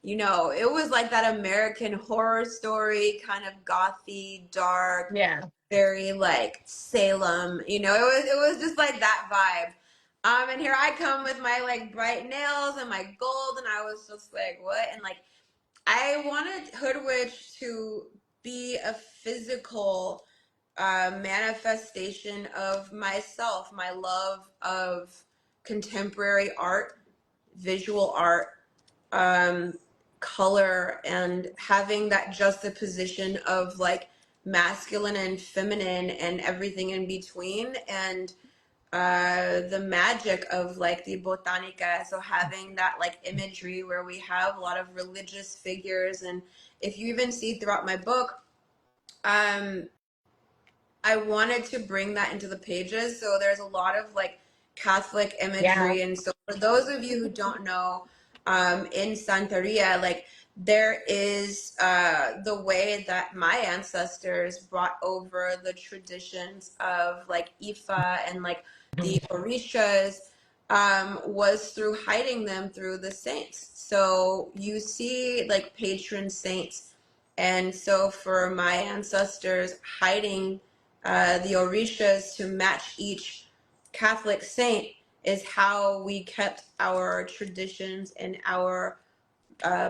Speaker 2: it was like that American horror story, kind of gothy, dark,
Speaker 1: Yeah.
Speaker 2: very like Salem, it was just like that vibe. And here I come with my like bright nails and my gold, and I was just like, what? And like I wanted Hoodwitch to be a physical manifestation of myself, my love of contemporary art, visual art, um, color, and having that juxtaposition of like masculine and feminine and everything in between, and the magic of like the botanica. So having that like imagery where we have a lot of religious figures, and if you even see throughout my book, um, I wanted to bring that into the pages. So there's a lot of like Catholic
Speaker 1: Yeah.
Speaker 2: imagery. And so for those of you who don't know, in Santeria, like there is the way that my ancestors brought over the traditions of like Ifa and like the
Speaker 1: Mhm.
Speaker 2: Orishas, was through hiding them through the saints. So you see like patron saints. And so for my ancestors, hiding the Orishas to match each Catholic saint is how we kept our traditions and our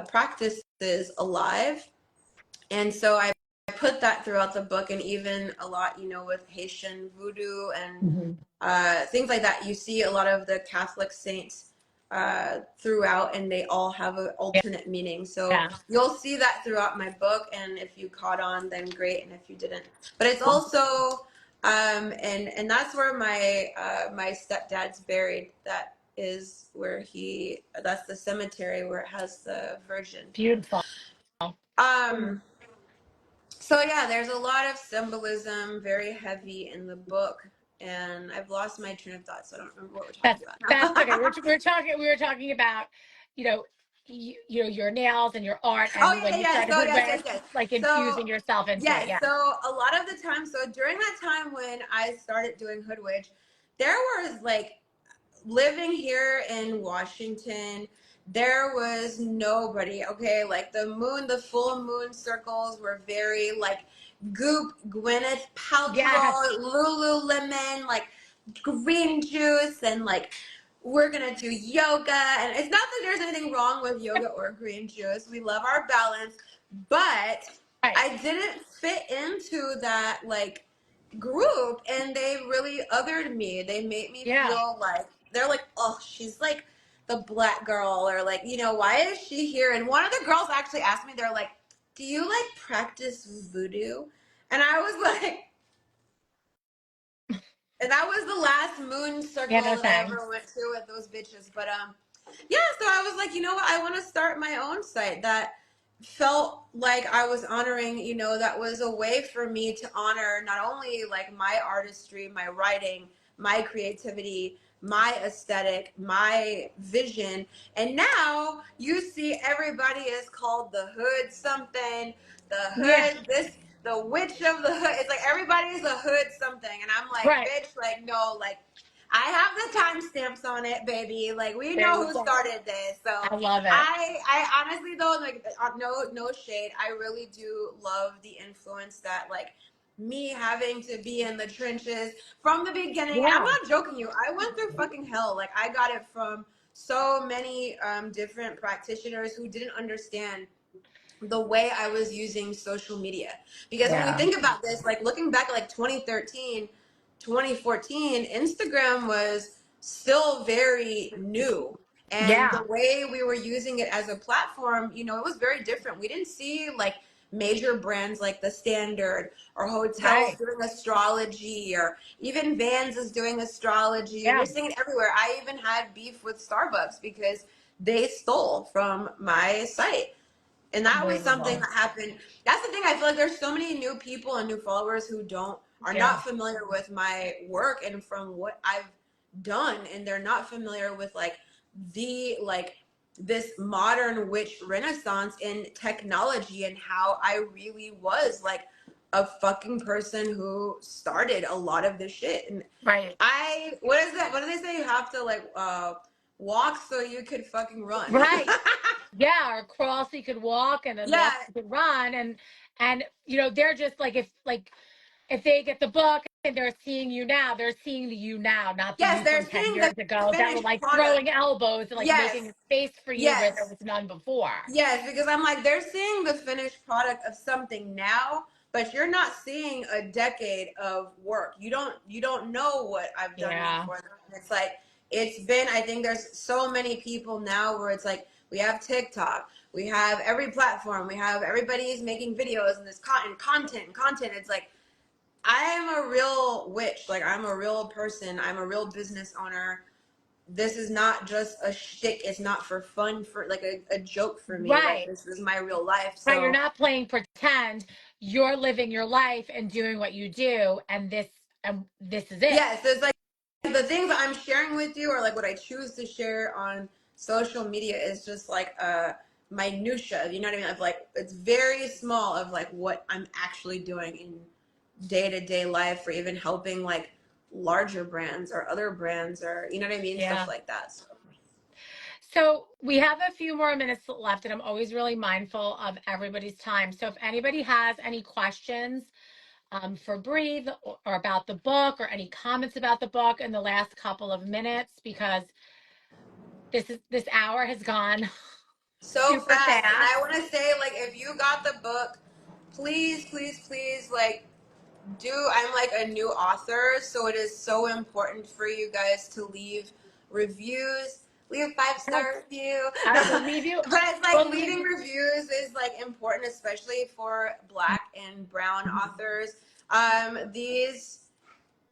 Speaker 2: practices alive. And so I put that throughout the book, and even a lot, with Haitian voodoo and
Speaker 1: Mhm.
Speaker 2: things like that. You see a lot of the Catholic saints throughout, and they all have an alternate meaning. So
Speaker 1: Yeah.
Speaker 2: you'll see that throughout my book, and if you caught on, then great, and if you didn't. But it's also, and that's where my stepdad's buried. That is where that's the cemetery where it has the Virgin.
Speaker 1: Beautiful.
Speaker 2: Um, so yeah, there's a lot of symbolism, very heavy in the book, and I've lost my train of thought, so I don't remember what we're talking
Speaker 1: That's
Speaker 2: about
Speaker 1: okay.
Speaker 2: now.
Speaker 1: We were talking about, you know, your nails and your art,
Speaker 2: Oh
Speaker 1: and
Speaker 2: yeah,
Speaker 1: when you
Speaker 2: yeah.
Speaker 1: started
Speaker 2: So yes,
Speaker 1: Hoodwitch,
Speaker 2: yes, yes.
Speaker 1: like
Speaker 2: So
Speaker 1: infusing yourself into it.
Speaker 2: yes,
Speaker 1: Yeah.
Speaker 2: so a lot of the time, so during that time when I started doing Hoodwitch, there was like living here in Washington, there was nobody, okay? Like the full moon circles were very like Goop, Gwyneth
Speaker 1: Yes.
Speaker 2: Paltrow, Lululemon, like green juice, and like we're gonna do yoga. And it's not that there's anything wrong with yoga or green juice. We love our balance, but
Speaker 1: Right.
Speaker 2: I didn't fit into that like group, and they really othered me. They made me
Speaker 1: Yeah.
Speaker 2: feel like they're like, oh, she's like the black girl, or like, why is she here? And one of the girls actually asked me, they're like, do you like practice voodoo? And I was like, and that was the last moon
Speaker 1: Yeah.
Speaker 2: circle
Speaker 1: No
Speaker 2: that I
Speaker 1: thanks.
Speaker 2: ever went to with those bitches. But yeah, so I was like, you know what? I want to start my own site that felt like I was honoring, that was a way for me to honor not only like my artistry, my writing, my creativity, my aesthetic, my vision. And now you see everybody is called the hood something, the
Speaker 1: Yeah.
Speaker 2: hood this, the witch of the hood. It's like everybody's a hood something. And I'm like,
Speaker 1: Right.
Speaker 2: bitch, like, no, like, I have the timestamps on it, baby. Like we
Speaker 1: There
Speaker 2: know
Speaker 1: you
Speaker 2: who
Speaker 1: go.
Speaker 2: started this. So
Speaker 1: I love it.
Speaker 2: I honestly though, like, no shade. I really do love the influence that like me having to be in the trenches from the beginning. And I'm
Speaker 1: Yeah.
Speaker 2: not joking you. I went through fucking hell. Like I got it from so many different practitioners who didn't understand the way I was using social media. Because when we
Speaker 1: Yeah.
Speaker 2: think about this, like looking back at like 2013, 2014, Instagram was still very new. And
Speaker 1: Yeah.
Speaker 2: the way we were using it as a platform, it was very different. We didn't see like major brands like the Standard, or hotels
Speaker 1: Right.
Speaker 2: doing astrology, or even Vans is doing astrology.
Speaker 1: Yeah.
Speaker 2: You're seeing it everywhere. I even had beef with Starbucks because they stole from my site. And that was something
Speaker 1: Unbelievable.
Speaker 2: that happened. That's the thing. I feel like there's so many new people and new followers who are
Speaker 1: Yeah.
Speaker 2: not familiar with my work and from what I've done, and they're not familiar with like the like this modern witch renaissance in technology, and how I really was like a fucking person who started a lot of this shit. And
Speaker 1: Right.
Speaker 2: what is that? What do they say? You have to like walk so you could fucking run.
Speaker 1: Right. Yeah, or crawl so you could walk, and then
Speaker 2: Yeah.
Speaker 1: walk so you could run, and they're just like, if they get the book and they're seeing you now, they're seeing the you now, not the
Speaker 2: Yes,
Speaker 1: you
Speaker 2: they're
Speaker 1: from 10
Speaker 2: seeing the
Speaker 1: years ago that were
Speaker 2: finished
Speaker 1: like
Speaker 2: product.
Speaker 1: throwing elbows and like making
Speaker 2: Yes.
Speaker 1: a space for you where there
Speaker 2: Yes.
Speaker 1: was none before.
Speaker 2: Yes, because I'm like, they're seeing the finished product of something now, but you're not seeing a decade of work. You don't know what I've done
Speaker 1: Yeah.
Speaker 2: before. And it's like it's been, I think there's so many people now where it's like we have TikTok, we have every platform, we have everybody's making videos and this content. It's like I am a real witch. Like I'm a real person. I'm a real business owner. This is not just a shtick. It's not for fun, for like a joke for me. Like
Speaker 1: Right.
Speaker 2: this is my real life.
Speaker 1: Right. You're
Speaker 2: So
Speaker 1: not playing pretend. You're living your life and doing what you do, and this is it.
Speaker 2: yes, there's like the things that I'm sharing with you, or like what I choose to share on social media is just like minutia. You know what I mean? Of like it's very small of like what I'm actually doing in day to day life, or even helping like larger brands or other brands, or you know what I mean, stuff
Speaker 1: Yeah.
Speaker 2: like that. So.
Speaker 1: So we have a few more minutes left, and I'm always really mindful of everybody's time. So if anybody has any questions for Breathe, or about the book, or any comments about the book in the last couple of minutes, because this hour has gone
Speaker 2: So
Speaker 1: super
Speaker 2: fast. And I
Speaker 1: fast.
Speaker 2: want to say, like, if you got the book, please, please, please, like, I'm like a new author, so it is so important for you guys to leave reviews. Leave a
Speaker 1: Yes.
Speaker 2: five-star review.
Speaker 1: All
Speaker 2: No,
Speaker 1: right, we'll leave you.
Speaker 2: but it's like
Speaker 1: We'll leave
Speaker 2: leaving
Speaker 1: you.
Speaker 2: reviews is like important, especially for Black and Brown authors. These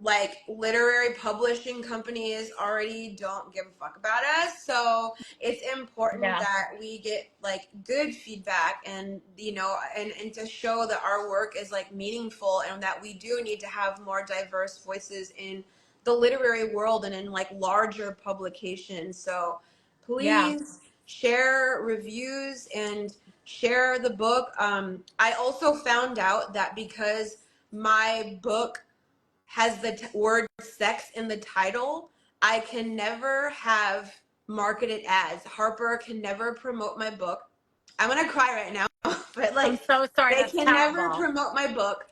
Speaker 2: like literary publishing companies already don't give a fuck about us, so it's important
Speaker 1: Yeah.
Speaker 2: that we get like good feedback, and and to show that our work is like meaningful, and that we do need to have more diverse voices in the literary world and in like larger publications. So
Speaker 1: Yeah.
Speaker 2: please share reviews and share the book. I also found out that because my book has the word sex in the title, I can never have marketed ads. Harper can never promote my book. I'm gonna cry right now, but
Speaker 1: I'm
Speaker 2: like
Speaker 1: so sorry.
Speaker 2: they
Speaker 1: That's
Speaker 2: can never
Speaker 1: terrible.
Speaker 2: promote my book.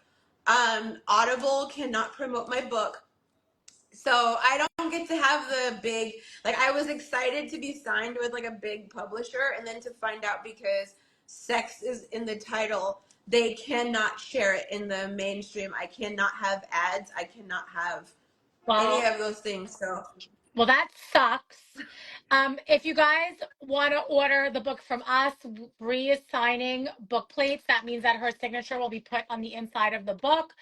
Speaker 2: Audible cannot promote my book. So I don't get to have the big, like I was excited to be signed with like a big publisher, and then to find out because sex is in the title, they cannot share it in the mainstream. I cannot have ads. I cannot have any
Speaker 1: Well,
Speaker 2: of those things. So
Speaker 1: well, that sucks. If you guys want to order the book from us, Bri is signing book plates. That means that her signature will be put on the inside of the book,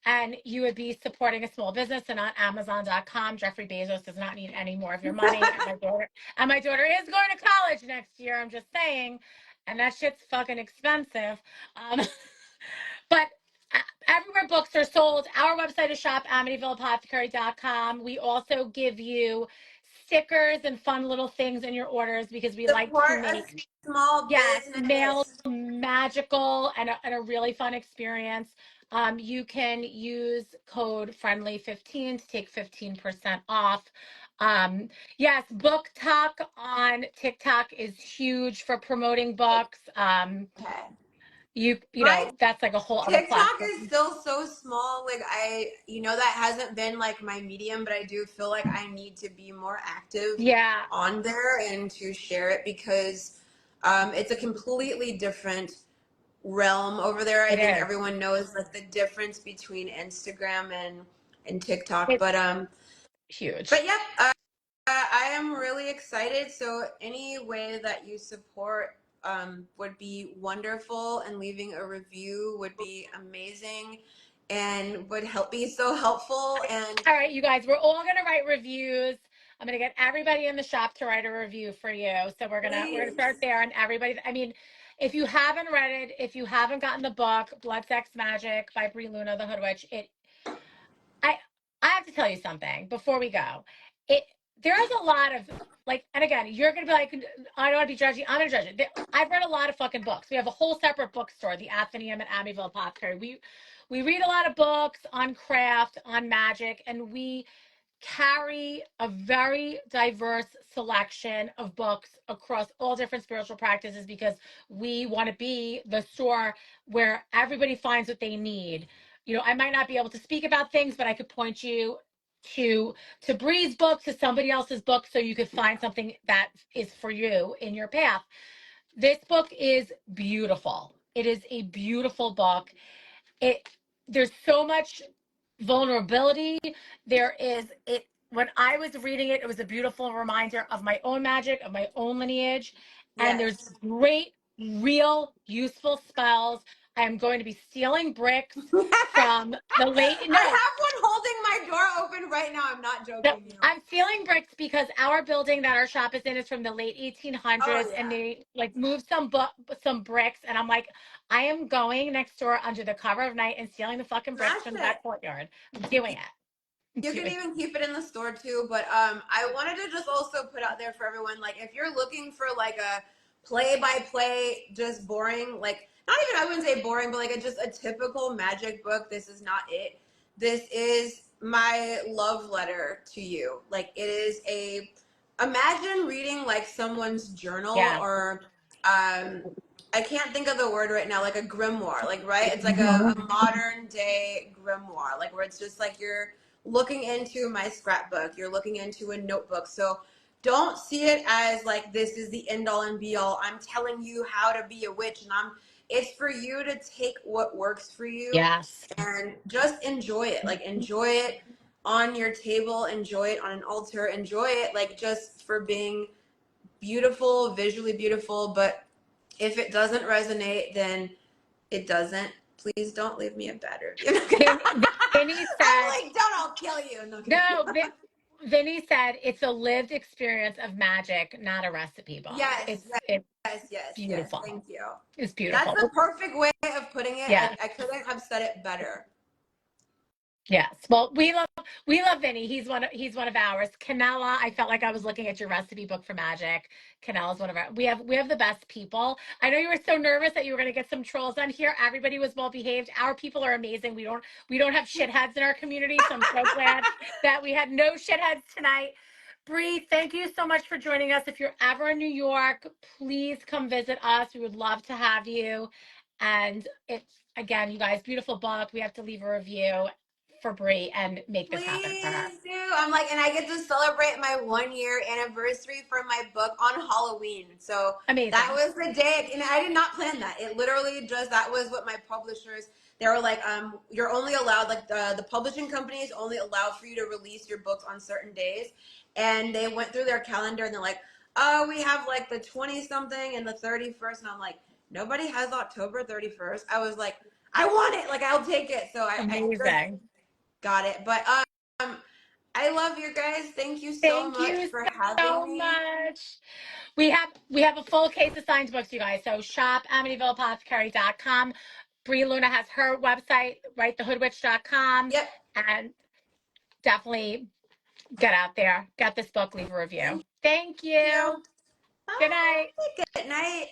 Speaker 1: and you would be supporting a small business and not Amazon.com. Jeffrey Bezos does not need any more of your money. And my daughter is going to college next year. I'm just saying, and that shit's fucking expensive. Um, but everywhere books are sold, our website is shop amityvilleapothecary.com. We also give you stickers and fun little things in your orders, because we like to
Speaker 2: support a
Speaker 1: make,
Speaker 2: small
Speaker 1: yes, mail
Speaker 2: business.
Speaker 1: magical and a really fun experience. You can use code friendly15 to take 15% off. Yes, book talk on TikTok is huge for promoting books.
Speaker 2: Okay. My
Speaker 1: That's like a whole other
Speaker 2: TikTok
Speaker 1: platform.
Speaker 2: is still so small. Like that hasn't been like my medium, but I do feel like I need to be more active
Speaker 1: Yeah,
Speaker 2: on there and to share it, because it's a completely different realm over there. I
Speaker 1: it
Speaker 2: think
Speaker 1: is
Speaker 2: everyone knows like the difference between Instagram and TikTok.
Speaker 1: it's
Speaker 2: But
Speaker 1: huge.
Speaker 2: yep, I am really excited. So any way that you support would be wonderful, and leaving a review would be amazing and would be so helpful. And
Speaker 1: All right, you guys, we're all gonna write reviews. I'm gonna get everybody in the shop to write a review for you. So we're gonna start
Speaker 2: please.
Speaker 1: there, and everybody. I mean, if you haven't read it, if you haven't gotten the book Blood, Sex, Magic by Bri Luna, the Hoodwitch, I I have to tell you something before we go. It There's a lot of like, and again, you're gonna be like, I don't want to be judgy. I'm gonna judge it. I've read a lot of fucking books. We have a whole separate bookstore, the Athenaeum at Amityville Apothecary. We read a lot of books on craft, on magic, and we carry a very diverse selection of books across all different spiritual practices because we want to be the store where everybody finds what they need. You know, I might not be able to speak about things, but I could point you to Bri's book, to somebody else's book, so you could find something that is for you in your path. This book is beautiful. It is a beautiful book. It There's so much vulnerability. There is it When I was reading it, it was a beautiful reminder of my own magic, of my own lineage. And there's
Speaker 2: Yes.
Speaker 1: great, real, useful spells. I am going to be stealing bricks from the late
Speaker 2: I
Speaker 1: no,
Speaker 2: have one holding my door open right now. I'm not
Speaker 1: no,
Speaker 2: joking you.
Speaker 1: I'm stealing bricks because our building that our shop is in is from the late
Speaker 2: Oh
Speaker 1: 1800s, and
Speaker 2: yeah.
Speaker 1: they like moved some bricks, and I'm like, I am going next door under the cover of night and stealing the fucking bricks from the
Speaker 2: Smash
Speaker 1: back courtyard. I'm doing it. I'm
Speaker 2: You can
Speaker 1: doing
Speaker 2: even keep it in the store too, but I wanted to just also put out there for everyone, like if you're looking for like a play by play, just boring, like not even, I wouldn't say boring, but like just a typical magic book, this is not it. This is my love letter to you. Like it is imagine reading like someone's journal,
Speaker 1: Yeah.
Speaker 2: or I can't think of the word right now, like a grimoire, like right? It's like
Speaker 1: Mhm.
Speaker 2: a modern day grimoire, like where it's just like you're looking into my scrapbook, you're looking into a notebook. So don't see it as like this is the end all and be all. I'm telling you how to be a witch, and it's for you to take what works for you
Speaker 1: Yes.
Speaker 2: and just enjoy it. Like enjoy it on your table, enjoy it on an altar, enjoy it like just for being beautiful, visually beautiful. But if it doesn't resonate, then it doesn't. Please don't leave me a bad review.
Speaker 1: Vin, Vinny said,
Speaker 2: I'm like, don't, I'll kill you. No kidding.
Speaker 1: no, Vinny said it's a lived experience of magic, not a recipe book.
Speaker 2: Yes,
Speaker 1: It's
Speaker 2: yes, yes, yes.
Speaker 1: beautiful.
Speaker 2: Thank you.
Speaker 1: It's
Speaker 2: That's the
Speaker 1: beautiful.
Speaker 2: perfect way of putting it.
Speaker 1: Yeah.
Speaker 2: I couldn't have said it better.
Speaker 1: Yes. Well, we love Vinny. He's one of ours. Canella, I felt like I was looking at your recipe book for magic. Canella's one of our we have the best people. I know you were so nervous that you were gonna get some trolls on here. Everybody was well behaved. Our people are amazing. We don't have shitheads in our community, so I'm so glad that we had no shitheads tonight. Bree, thank you so much for joining us. If you're ever in New York, please come visit us. We would love to have you. And it's again, you guys, beautiful book. We have to leave a review for Brie and make this happen for her.
Speaker 2: Please do. I'm like, and I get to celebrate my 1 year anniversary for my book on Halloween. So that
Speaker 1: Amazing.
Speaker 2: was the day, and I did not plan that. It literally just, that was what my publishers, they were like, you're only allowed, like the publishing company is only allowed for you to release your books on certain days. And they went through their calendar and they're like, oh, we have like the 20 something and the 31st. And I'm like, nobody has October 31st. I was like, I want it. Like, I'll take it. So I just
Speaker 1: Amazing.
Speaker 2: got it. But I love you guys. Thank you so
Speaker 1: Thank
Speaker 2: much
Speaker 1: you
Speaker 2: for having
Speaker 1: so
Speaker 2: me.
Speaker 1: much. We have a full case of signed books, you guys. So shop amityvilleapothecary.com. Bri Luna has her website, right? Thehoodwitch.com.
Speaker 2: Yep.
Speaker 1: And definitely get out there, get this book, leave a review.
Speaker 2: Thank
Speaker 1: Thank
Speaker 2: you.
Speaker 1: you. Good night.
Speaker 2: Bye. Good night.